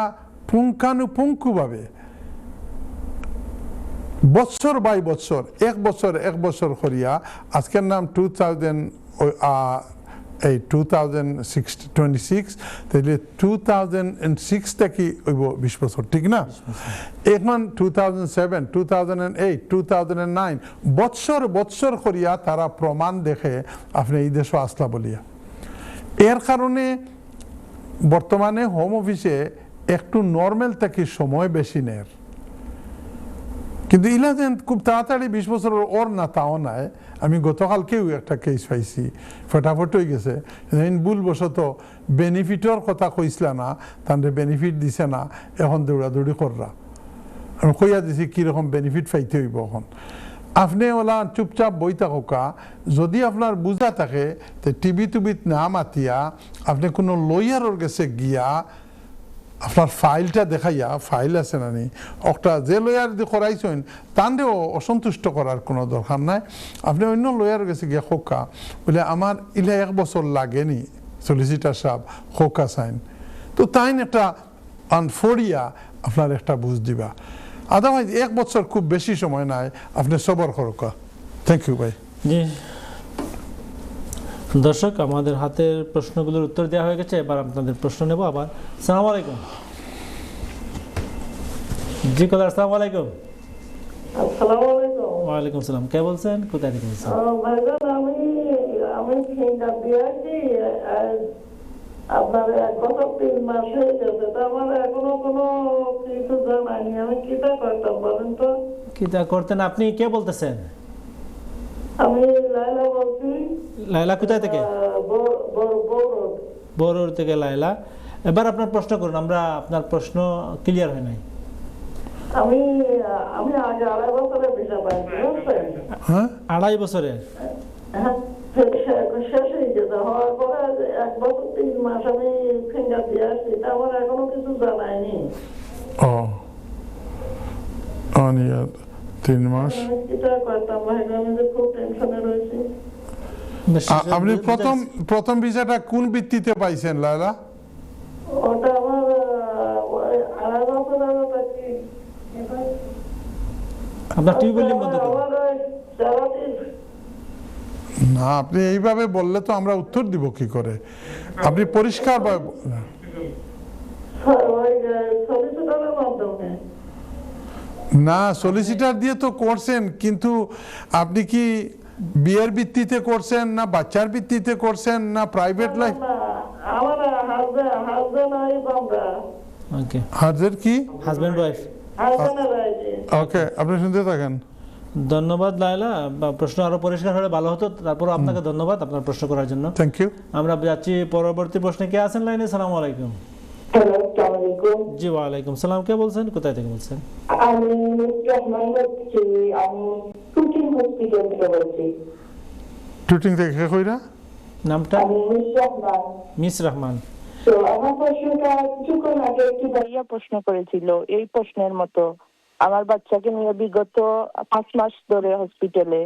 পুঙ্খানুপুঙ্খভাবে বছর বাই বছর এক বছর করিয়া আজকের নাম 2026 তাহলে 2006 থেকে 20 বছর ঠিক না এখন 2007 2008 2009 বছর করিয়া তারা প্রমাণ দেখে আপনি এই দেশে আসলা বলিয়া এর কারণে বর্তমানে হোম অফিসে একটু নর্মাল থেকে সময় বেশি নেয় কিন্তু ইলাজেন খুব তাড়াতাড়ি 20 বছরের ওর না তাও নাই আমি গতকালকেও একটা কেস পাইছি ফটাফট হয়ে গেছে ভুলবশত বেনিফিটের কথা কইসলা না তাদের বেনিফিট দিছে না এখন দৌড়াদৌড়ি কররা আমি কইয়া দিছি কীরকম বেনিফিট পাইতে হইব এখন আপনি ওলা চুপচাপ বই থাকা যদি আপনার বুঝা থাকে তো টিভিত না মাতিয়া আপনি কোনো লয়ারের কাছে গিয়া আপনার ফাইলটা দেখাইয়া ফাইল আছে না নি একটা যে লয়ার দিয়ে করাইছেন তান্ডেও অসন্তুষ্ট করার কোনো দরকার নাই আপনি অন্য লয়ার গেছে গিয়ে খোকা বলে আমার ইলা 1 বছর লাগেনি সলিসিটার সাহেব খোকা সাইন তো তাইন একটা আনফোরিয়া আপনার একটা বুঝ দিবা আদারওয়াইজ 1 বছর খুব বেশি সময় নাই আপনি সবর খরকা থ্যাংক ইউ ভাই জি দর্শক আমাদের হাতের প্রশ্নগুলোর উত্তর দেওয়া হয়ে গেছে এবার আপনাদের প্রশ্ন নেব আবার আসসালামু আলাইকুম জি কলার আসসালামু আলাইকুম আসসালামু আলাইকুম ওয়ালাইকুম সালাম কে বলছেন কোথা থেকে বলছেন ভাইজান আমি ফিঙ্গার দিয়েছি আপনার 1 বছর 3 মাস হয়ে গেছে তো আমার এখনো কোনো কিছু জানাইনি আমি কিটা করতাম বলেন তো কিটা করতেন আপনি কে বলতেছেন আমি লাইলা বলছি লাইলা কোথায় থেকে বড়োর থেকে লাইলা এবার আপনার প্রশ্ন করুন আমরা আপনার প্রশ্ন ক্লিয়ার হয় নাই আমি আগে 2.5 বছরের ভিসা পাইছি বুঝছেন হ্যাঁ 2.5 বছরে হ্যাঁ শেষ হয়ে গেছে হওয়ার পরে 1 বছর 3 মাস আমি ফিঙ্গার দিয়ে আসছি তা আমার এখনো কিছু জানায়নি ও অনিয়া 3 মাস কিটা করতাম ভাইজান আমি খুব টেনশনে রয়েছি আপনি প্রথম ভিসাটা কোন ভিত্তিতে পাইছেন লায়লা ওটা আমার 2.5 বছর আগে পাইছি আপনার টিভি ভলিউম বন্ধ করুন না আপনি এইভাবে বললে তো আমরা উত্তর দিব কি করে আপনি পরিষ্কার না সলিসিটার দিয়ে তো করছেন কিন্তু আপনি কি বিয়ের ভিত্তিতে করছেন না বাচ্চার ভিত্তিতে করছেন না প্রাইভেট লাইফ আমার হাজবেন্ড আইব আমরা ওকে হাজবেন্ড কি হাজবেন্ড ওয়াইফ ওকে আপনি শুনতে থাকেন ধন্যবাদ লায়লা প্রশ্ন আরো পরিষ্কার হলে ভালো হতো তারপর আপনাকে ধন্যবাদ আপনার প্রশ্ন করার জন্য থ্যাংক ইউ আমরা যাচ্ছি পরবর্তী প্রশ্নে কে আছেন লাইনে আসসালামু আলাইকুম জি ওয়ালাইকুম সালাম কে বলছেন কোথায় থেকে বলছেন আমি রহমান বলছি আমি টুটিং হসপিটাল থেকে বলছি টুটিং থেকে কইরা নামটা আমি মিস রহমান তো আমার প্রশ্নটা কিছুক্ষণ আগে একটি ভাইয়া প্রশ্ন করেছিল এই প্রশ্নের মতো আমার বাচ্চাকে নিয়ে বিগত 5 মাস ধরে হসপিটালে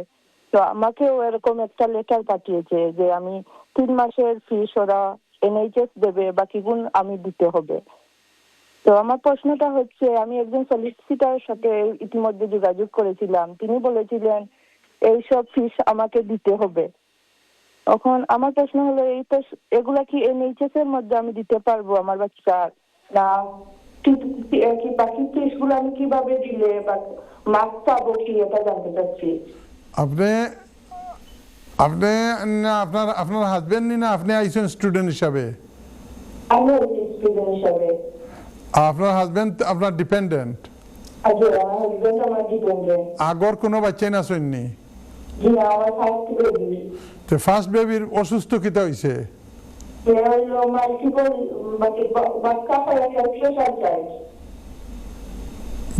তো আমাকেও এরকম একটা লেটার পাঠিয়েছে যে আমি 3 মাসের ফিস ওরা এনএইচএস দেবে বাকিগুণ আমি দিতে হবে তো আমার প্রশ্নটা হচ্ছে আমি একজন সলিসিটারের সাথে ইতিমধ্যে যোগাযোগ করেছিলাম তিনি বলেছিলেন এইসব ফিস আমাকে দিতে হবে এখন আমার প্রশ্ন হলো এগুলা কি এনএইচএস এর মধ্যে আমি দিতে পারবো আমার বাচ্চার না কি বাকি ফিসগুলো আমি কিভাবে দিলে বা মার্কস পাবো কি এটা জানতে চাচ্ছি আপনি না আপনার হাজবেন্ড না আপনি আইছেন স্টুডেন্ট হিসাবে আমি স্টুডেন্ট হিসাবে আপনার হাজবেন্ড আপনার ডিপেন্ডেন্ট আচ্ছা আমার হাজবেন্ড আমার ডিপেন্ডেন্ট আগর কোনো বাচ্চাই না শুননি জি আমার ফার্স্ট বেবি তো ফার্স্ট বেবির অসুস্থ কিতা হইছে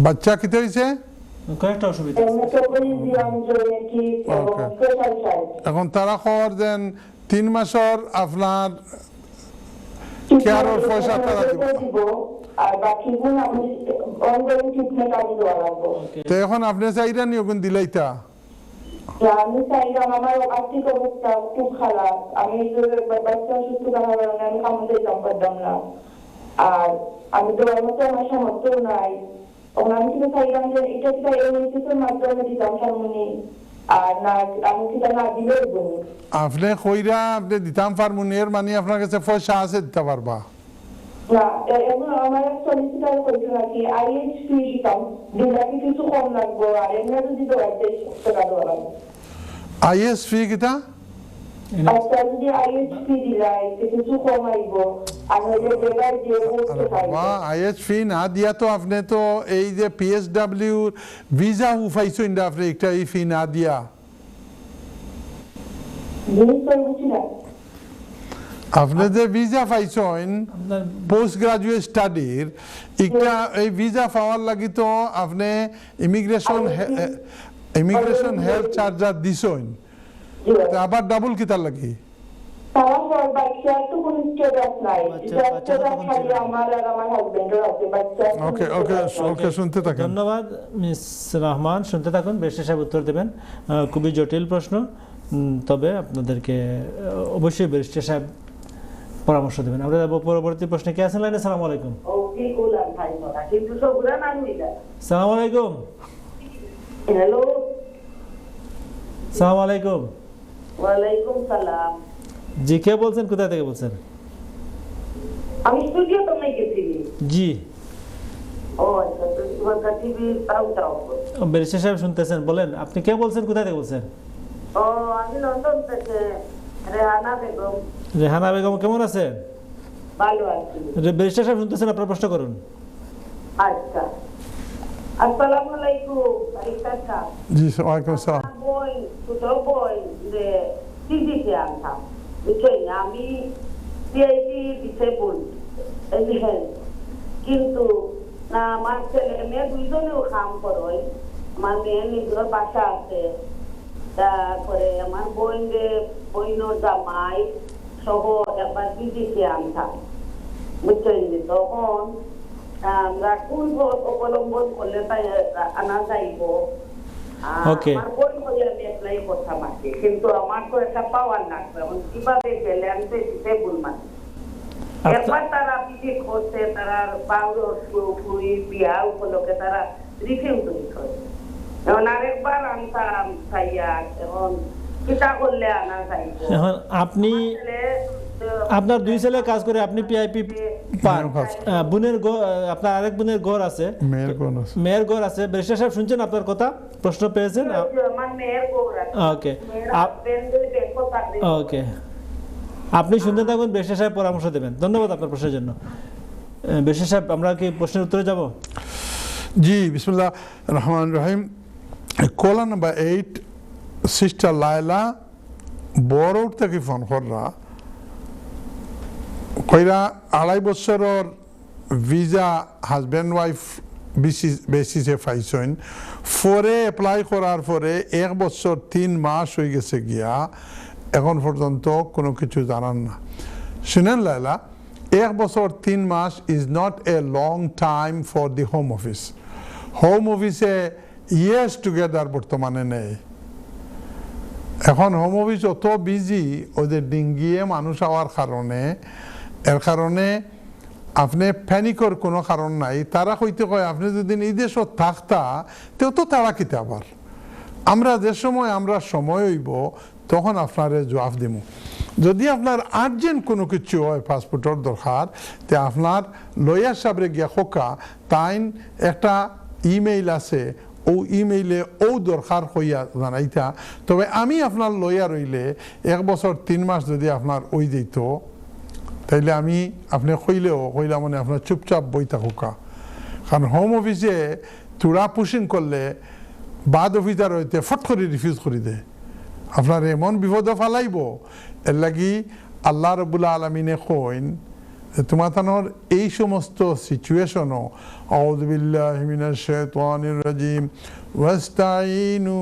বাচ্চা কিতা হইছে কয়েকটা অসুবিধা এখন তারা খবর দেন 3 মাসের আপনার কেয়ারের পয়সা তারা দিব তো এখন আপনি চাইরা নি ওগুন দিলাইতা আমি চাইলাম, আমার আর্থিক অবস্থা খুব খারাপ, আমি বাচ্চা অসুস্থ থাকার কারণে আমি কামড় দিতাম পারতাম না, আর আমি তো ওর মতো আমার সামর্থ্য নাই। আমি কিন্তু চাইলাম যে এটা কিনা এর মাধ্যমে দিতাম সামনে, আর না আমি কিনা না দিলেও বলি। আপনি কইরা আপনি দিতাম পারমুনি, এর মানে আপনার কাছে পয়সা আছে দিতে পারবা না? এখন আমার এক সলিসিটার কইছে নাকি আইএইচপি দিতাম, দিলে কিছু কম লাগবো, আর এমনি যদি দেওয়া যায় 100 টাকা দেওয়া লাগবে। আইএস ফি কিটা? আচ্ছা, যদি আইএইচপি দিলাই কিছু কম আইব, আর নইলে বেগার যে করতে পারবো। আইএস ফি না দিয়া তো আপনি তো এই যে পিএসডব্লিউ ভিসা উফাইছো ইন্ডা আপনি একটা এই ফি না দিয়া জিনিস তো বুঝি না। আপনি যে ভিসা পাইছেন পোস্ট গ্রাজুয়েট স্টাডির, একটা এই ভিসা পাওয়ার লাগি তো আপনি ইমিগ্রেশন হেলথ চার্জার দিছেন, আবার ডাবল কিতার লাগি? তারপর বাচ্চার তো কোনো স্ট্যাটাস নাই, স্ট্যাটাস খালি আমার আর আমার হাজবেন্ডের আছে, বাচ্চা। ওকে ওকে ওকে, শুনতে থাকেন। ধন্যবাদ মিস রহমান, শুনতে থাকুন, ব্যারিস্টার সাহেব উত্তর দেবেন। খুবই জটিল প্রশ্ন, তবে আপনাদেরকে অবশ্যই ব্যারিস্টার সাহেব পরামর্শ দেবেন। আমরা যাব পরবর্তী প্রশ্নে। কে আছেন লাইনে? আসসালামু আলাইকুম। ওকে গোলাম ভাই কথা কিন্তু সবুরা না হইলা। আসসালামু আলাইকুম। হ্যালো। আসসালামু আলাইকুম। ওয়ালাইকুম সালাম। জি, কে বলছেন, কোথা থেকে বলছেন? আমি স্টুডিও তো নাই গেছি। জি। ও আচ্ছা, তো তোমার টিভি তাও ব্যারিস্টার সাহেব শুনতেছেন, বলেন আপনি কে বলছেন, কোথা থেকে বলছেন? ও আমি লন্ডন থেকে রেহানা বেগম। রেহানা বেগম, কেমন আছেন? ভালো আছি। ব্যারিস্টার সাহেব শুনতেছেন, আপনার প্রশ্ন করুন। আচ্ছা, আসসালামু আলাইকুম ব্যারিস্টার সাহেব। জি, ওয়ালাইকুম আসসালাম। বই ছোট বই যে টিভিতে আনতাম, বুঝছেন? আমি পিআইডি ডিসেবল কিন্তু না, আমার ছেলে মেয়ে দুইজনেও কাম করে, আমার মেয়ে নিজের বাসা আছে, তারপরে আমার বইনের জামাই সহ একবার বিদেশে আনতাম, বুঝছেন? তখন আমরা কোন পথ অবলম্বন করলে তাই আনা যাইব, আমার বই হয়ে আমি অ্যাপ্লাই করতাম আছি, কিন্তু আমার তো একটা পাওয়ার লাগবে, এখন কিভাবে গেলে আমি তো ডিসেবল মানে। একবার তারা বিদেশ করছে, তারা বিয়া উপলক্ষে তারা রিফিউজ করে, এখন আরেকবার আনতাম চাইয়া, এখন কিতা করলে আনা যাইব? এখন আপনি, আপনার দুই ছেলে কাজ করে, আপনি পিআইপি পান, বোনের আপনার আরেক বোনের ঘর আছে, মেয়ের ঘর আছে। ব্যারিস্টার সাহেব শুনছেন আপনার কথা, প্রশ্ন পেয়েছেন? ওকে ওকে, আপনি শুনতে থাকুন, ব্যারিস্টার সাহেব পরামর্শ দেবেন। ধন্যবাদ আপনার প্রশ্নের জন্য। ব্যারিস্টার সাহেব, আমরা কি প্রশ্নের উত্তরে যাব? জি, বিসমিল্লাহ রহমান রহিম। কলা নাম্বার 8 সিস্টার লায়লা বড় থেকে ফোন কররা কইরা 2.5 বছরের ভিসা হাজব্যান্ড ওয়াইফ বেসিসে পাইছেন, পরে অ্যাপ্লাই করার পরে 1 বছর 3 মাস হয়ে গেছে গিয়া, এখন পর্যন্ত কোনো কিছু জানান না। শুনেন লায়লা, 1 বছর 3 মাস is not a long time for the home office. Home অফিসে ইয়ার্স টুগেদার বর্তমানে নেই। এখন হোম অফিস অত বিজি, ওদের ডিঙ্গিয়ে মানুষ হওয়ার কারণে, এর কারণে আপনি প্যানিকর কোনো কারণ নাই। তারা কইতে কয় আপনি যদি এই দেশত থাকতা তেও তো তারা কিতে আবার আমরা যে সময় আমরা সময় হইব তখন আপনারে জবাব দিব। যদি আপনার আর্জেন্ট কোনো কিছু হয়, পাসপোর্টের দরকার, তে আপনার লয়ার সাহেবরে গিয়া খোকা তাইন একটা ইমেইল আছে, ও ইমেইলে ও দরকার হইয়া জানাইতা। তবে আমি আপনার লয়ার হইলে 1 বছর 3 মাস যদি আপনার ওই দিত, তাইলে আমি আপনি কইলা মানে আপনার চুপচাপ বই থাকুকা। কারণ হোম অফিসে তুরা পুশিং করলে বাদ অফিসার হইতে ফট করে রিফিউজ করে দেয়, আপনার এমন বিপদ ফালাইব। এর লাগি আল্লাহ রব্বুল আলমিনে কইন তোমার এই সমস্ত সিচুয়েশনও আউযু বিল্লাহি মিনাশ শাইতানির রাজিম ওয়াস্তাইনু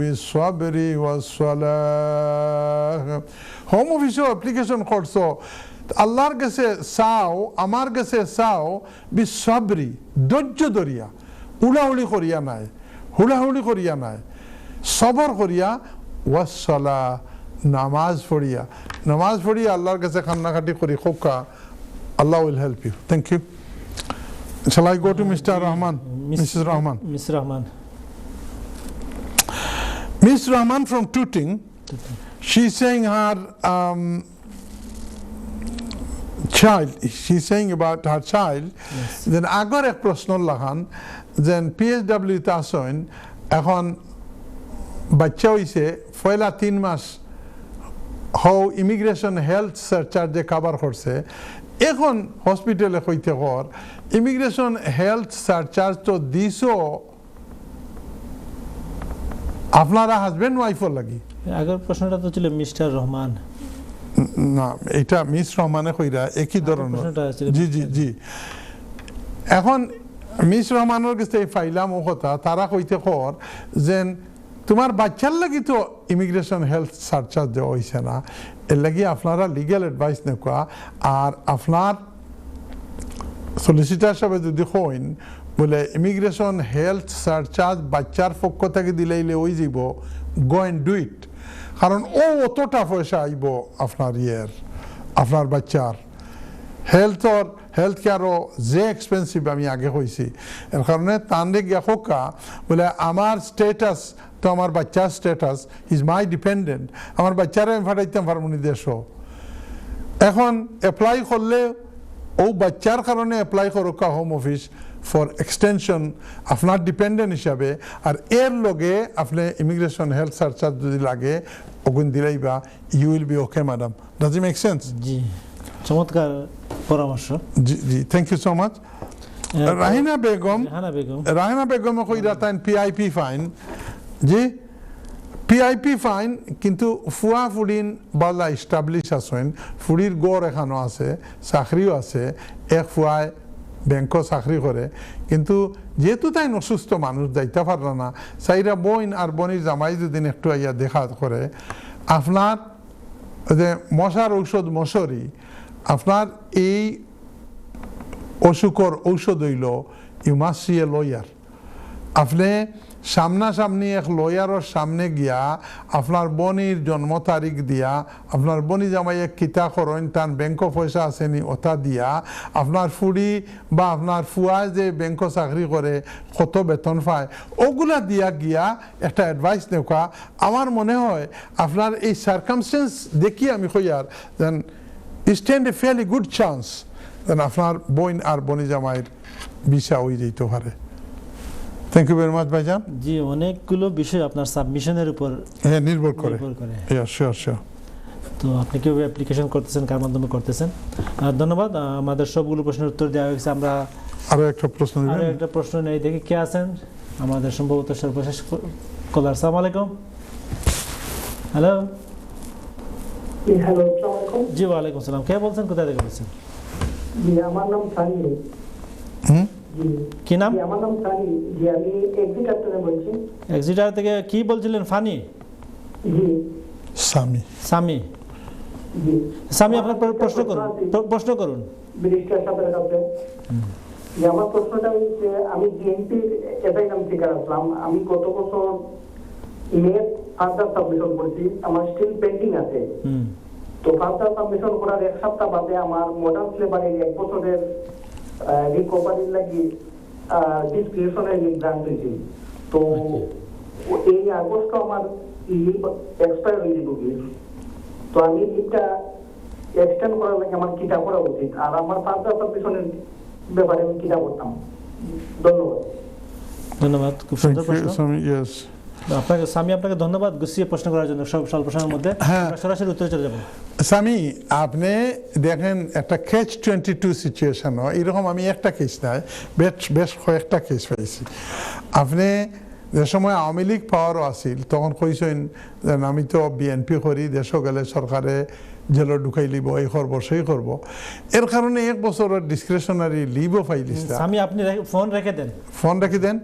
বিসসাবরি ওয়াসসালাহ। হোম অফিসও অ্যাপ্লিকেশন করছো, আল্লাহর কাছে চাও, আমার কাছে চাও বিসসাবরি, ধৈর্য ধরিয়া, উড়াউড়ি করিয়া নাই, হুড়াহুড়ি করিয়া নাই। সবর করিয়া ওয়াসসালা নামাজ পড়িয়া আল্লাহর কাছে কান্নাকাটি করি খোকা আল্লাহ will help you thank you Shall I go to Mr. Rahman? Mrs. Rahman. Miss Rahman. Miss Rahman from Tooting. She's saying her child. She's saying about her child. Yes. Then agar ek prashno lahan. Then PSW tasoin. Ekhon bachcha hoise foila 3 mas. How immigration health surcharge cover korse. এখন হসপিটালে কইতে কর immigration health surcharge তো দিছো আপনারা husband ওয়াইফর লাগি আগের প্রশ্নটা তো ছিল মিস্টার রহমান না এটা মিস রহমানে কইরা একই ধরনের জি জি জি এখন মিস রহমানের কাছে ফাইলাম ও কথা তারা কইতে কর যে তোমার বাচ্চার লাগি তো ইমিগ্রেশন হেলথ সারচার্জ দেওয়া হয়েছে না এর লাগি আপনারা লিগ্যাল অ্যাডভাইস নেওয়া আর আপনার সলিসিটার সাহেব যদি হইন বলে ইমিগ্রেশন হেলথ সারচার্জ বাচ্চার পক্ষ থেকে দিলেইলে ওই যাব গো অ্যান্ড ডু ইট কারণ ও অতটা পয়সা আইব আপনার আপনার বাচ্চার হেলথ কেয়ারও যে এক্সপেন্সিভ আমি আগে কইছি এর কারণে তানরে গিয়া হোকা বলে আমার স্টেটাস তো আমার বাচ্চার স্টেটাস ইজ মাই ডিপেন্ডেন্ট আমার বাচ্চারা আমি ফাটাইতাম পারমুনি দেশও এখন অ্যাপ্লাই করলে ও বাচ্চার কারণে অ্যাপ্লাই করোকা হোম অফিস ফর এক্সটেনশন আপনার ডিপেন্ডেন্ট হিসাবে আর এর লগে আপনি ইমিগ্রেশন হেলথ সারচার্জ যদি লাগে ওগুন দিলাইবা you will be okay madam does it make sense জি চমৎকার পরামর্শ জি জি thank you so much Rahina Begum কইরা তাইন পিআইপি ফাইন জি পিআইপি ফাইন কিন্তু ফুয়া ফুডিন বালা এস্টাবলিশ আছেন ফুডির গড় এখানো আছে চাকরিও আছে এক ফুয়ায় ব্যাংকও চাকরি করে কিন্তু যেহেতু তাই অসুস্থ মানুষ যাইতে পারল না চাইরা বোন আর বনির জামাই যদি একটু আইয়া দেখা করে আপনার যে মশার ঔষধ মশারি আপনার এই অসুখর ঔষধ হইল you must see a lawyer আপনি সামনাসামনি এক লয়ারের সামনে গিয়া আপনার বনির জন্ম তারিখ দিয়া আপনার বনি জামাই এক কিতা করেন তার ব্যাংক পয়সা আসেনি ওটা দিয়া আপনার ফুড়ি বা আপনার ফুয়া যে ব্যাংক চাকরি করে কত বেতন পায় ওগুলা দিয়া গিয়া একটা অ্যাডভাইস নেওয়া আমার মনে হয় আপনার এই সার্কামস্টেন্স দেখি আমি কইয়ার দেন স্ট্যান্ড এ ফেয়ারলি গুড চান্স দেন আপনার বোন আর বনি জামাইয়ের ভিসা হয়ে যেতে পারে থ্যাংক ইউ ভেরি মাচ ভাইজান জি অনেকগুলো বিষয় আপনার সাবমিশনের উপর নির্ভর করে শিওর শিওর তো আপনি কিভাবে অ্যাপ্লিকেশন করতেছেন কার মাধ্যমে করতেছেন ধন্যবাদ আমাদের সবগুলো প্রশ্নের উত্তর দেওয়া হয়েছে আমরা আরো একটা প্রশ্ন নেই দেখি কে আছেন আমাদের সম্ভবত সর্বশেষ কলার আসসালামু আলাইকুম হ্যালো হ্যালো আসসালামু আলাইকুম জি ওয়ালাইকুম আসসালাম কে বলছেন কোথা থেকে বলছেন জি আমার নাম সানি কি নাম আমার নাম সানি জি আমি এক্সিটার থেকে বলছি এক্সিটার থেকে কি বলছিলেন ফানি জি সামি জি সামি আপনার প্রশ্ন করুন ব্রিটিশ সাহেবের কাছে যে আমার প্রশ্নটা হচ্ছে আমি বিএনপির এসআইএম থেকে আসলাম আমি গত বছর মে ফার্দার সাবমিশন করছি আমার স্টিল পেন্ডিং আছে তো ফার্দার সাবমিশন করার এক সপ্তাহ বাদে আমার মডার্ন স্লেভারে 1 বছরের রিকভারির লাগি ডিসক্রিপশনের গ্রান্ট হয়েছে তো এই আগস্ট আমার লিভ এক্সপায়ার হয়ে যাবে তো আমি লিভটা এক্সটেন্ড করার লাগে আমার কিটা করা উচিত আর আমার ফার্দার সাবমিশনের ব্যাপারে আমি কিটা করতাম ধন্যবাদ খুব সুন্দর প্রশ্ন আপনাকে সামি আপনাকে ধন্যবাদ গুছিয়ে প্রশ্ন করার জন্য সব স্বল্প সময়ের মধ্যে সরাসরি উত্তরে চলে যাব সামি আপনি দেখেন একটা কেচ 22 সিচুয়েশন এরকম আমি একটা কেস নাই বেশ কয়েকটা কেস পাইছি আপনি যে সময় আওয়ামী লীগ পাওয়ারও আসিল তখন কইছেন আমি তো বিএনপি করি দেশ গেলে সরকারে জেলে ঢুকাই লিব এই করব সেই করব এর কারণে 1 বছরের ডিসক্রিশনারি লিভও পাইলিস আমি আপনি ফোন রেখে দেন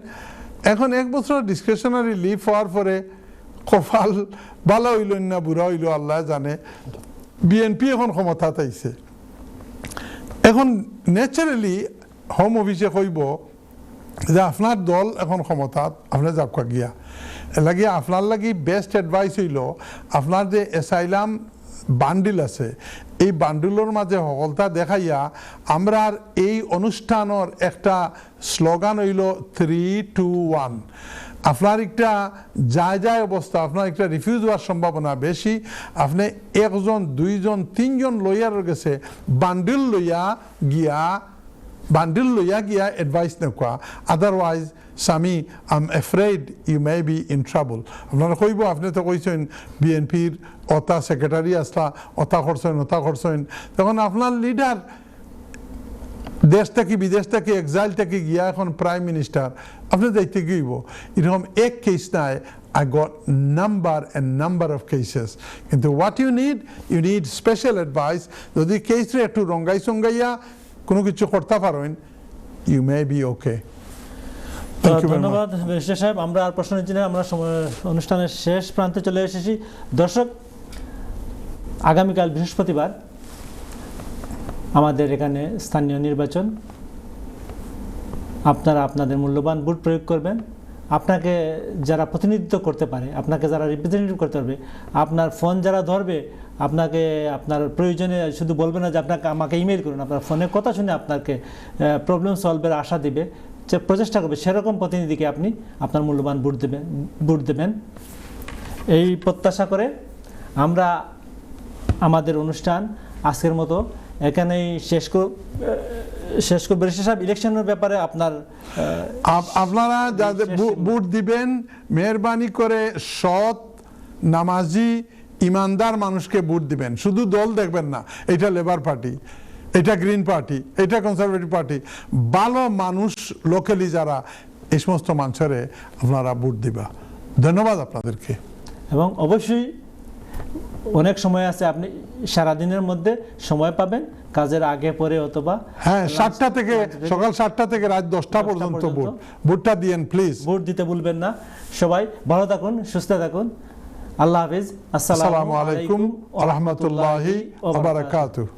এখন 1 বছর ডিসক্রিশনারি লিভ হওয়ার পরে কপাল ভালো হইল না বুড়া হইল আল্লাহ জানে বিএনপি এখন ক্ষমতাত আইছে এখন ন্যাচারালি হোম অফিসে কইব যে আপনার দল এখন ক্ষমতাত আপনি যাক গিয়া লাগে আপনার লাগি বেস্ট অ্যাডভাইস হইল আপনার যে অ্যাসাইলাম বান্ডিল আছে এই বান্ডিলের মাঝে সকলতা দেখাইয়া আমরা এই অনুষ্ঠানের একটা স্লোগান হইল 3, 2, 1। আপনার একটা যায় অবস্থা, আপনার একটা রিফিউজ হওয়ার সম্ভাবনা বেশি। আপনি 1 জন 2 জন 3 জন লয়ার গেছে বান্ডিল লইয়া গিয়া অ্যাডভাইস নেওয়া। আদারওয়াইজ স্বামী I am afraid you may be in trouble. আপনারা কইব আপনি তো কইছেন বিএনপির অতা সেক্রেটারি আসলা অতা করছেন তখন আপনার লিডার দেশ থেকে বিদেশ থেকে এক্সাইল থেকে গিয়া এখন প্রাইম মিনিস্টার, আপনি যাইতে গিয়েব এরকম এক কেস নাই। I got number of cases. কিন্তু what you need special advice. যদি কেসে একটু রঙ্গাইয়া কোনো কিছু করতে পারেন, you may be okay. ধন্যবাদ ব্যারিস্টার সাহেব। আমরা আর প্রশ্ন নিচ্ছি না, আমরা অনুষ্ঠানের শেষ প্রান্তে চলে এসেছি। দর্শক, আগামীকাল বৃহস্পতিবার আমাদের এখানে স্থানীয় নির্বাচন। আপনারা আপনাদের মূল্যবান ভোট প্রয়োগ করবেন। আপনাকে যারা প্রতিনিধিত্ব করতে পারে, আপনাকে যারা রিপ্রেজেন্টেটিভ করতে পারবে, আপনার ফোন যারা ধরবে, আপনাকে আপনার প্রয়োজনে শুধু বলবে না যে আমাকে ইমেল করুন, আপনার ফোনে কথা শুনে আপনাকে প্রবলেম সলভের আশা দিবে, প্রচেষ্টা করবে, সেরকম প্রতিনিধিকে আপনি আপনার মূল্যবান ভোট দেবেন। এই প্রত্যাশা করে আমরা আমাদের অনুষ্ঠান আজকের মতো এখানেই শেষ করব। ব্যারিস্টার সাহেব, ইলেকশনের ব্যাপারে আপনারা যাদের ভোট দিবেন মেহরবানি করে সৎ নামাজি ইমানদার মানুষকে ভোট দিবেন। শুধু দল দেখবেন না, এটা লেবার পার্টি, এটা গ্রিন পার্টি, এটা কনজারভেটিভ পার্টি, ভালো মানুষ লোকালি যারা এই সমস্ত মানুষের আপনারা ভোট দিবা। ধন্যবাদ আপনাদেরকে। এবং অবশ্যই অনেক সময় আছে, আপনি সারাদিনের মধ্যে সময় পাবেন, কাজের আগে পরে অথবা সকাল 7টা থেকে রাত 10টা পর্যন্ত ভোটটা দিয়েন প্লিজ। ভোট দিতে ভুলবেন না। সবাই ভালো থাকুন, সুস্থ থাকুন। আল্লাহ হাফিজ। আসসালামু আলাইকুম ওয়া রাহমাতুল্লাহি ওয়া বারাকাতুহু।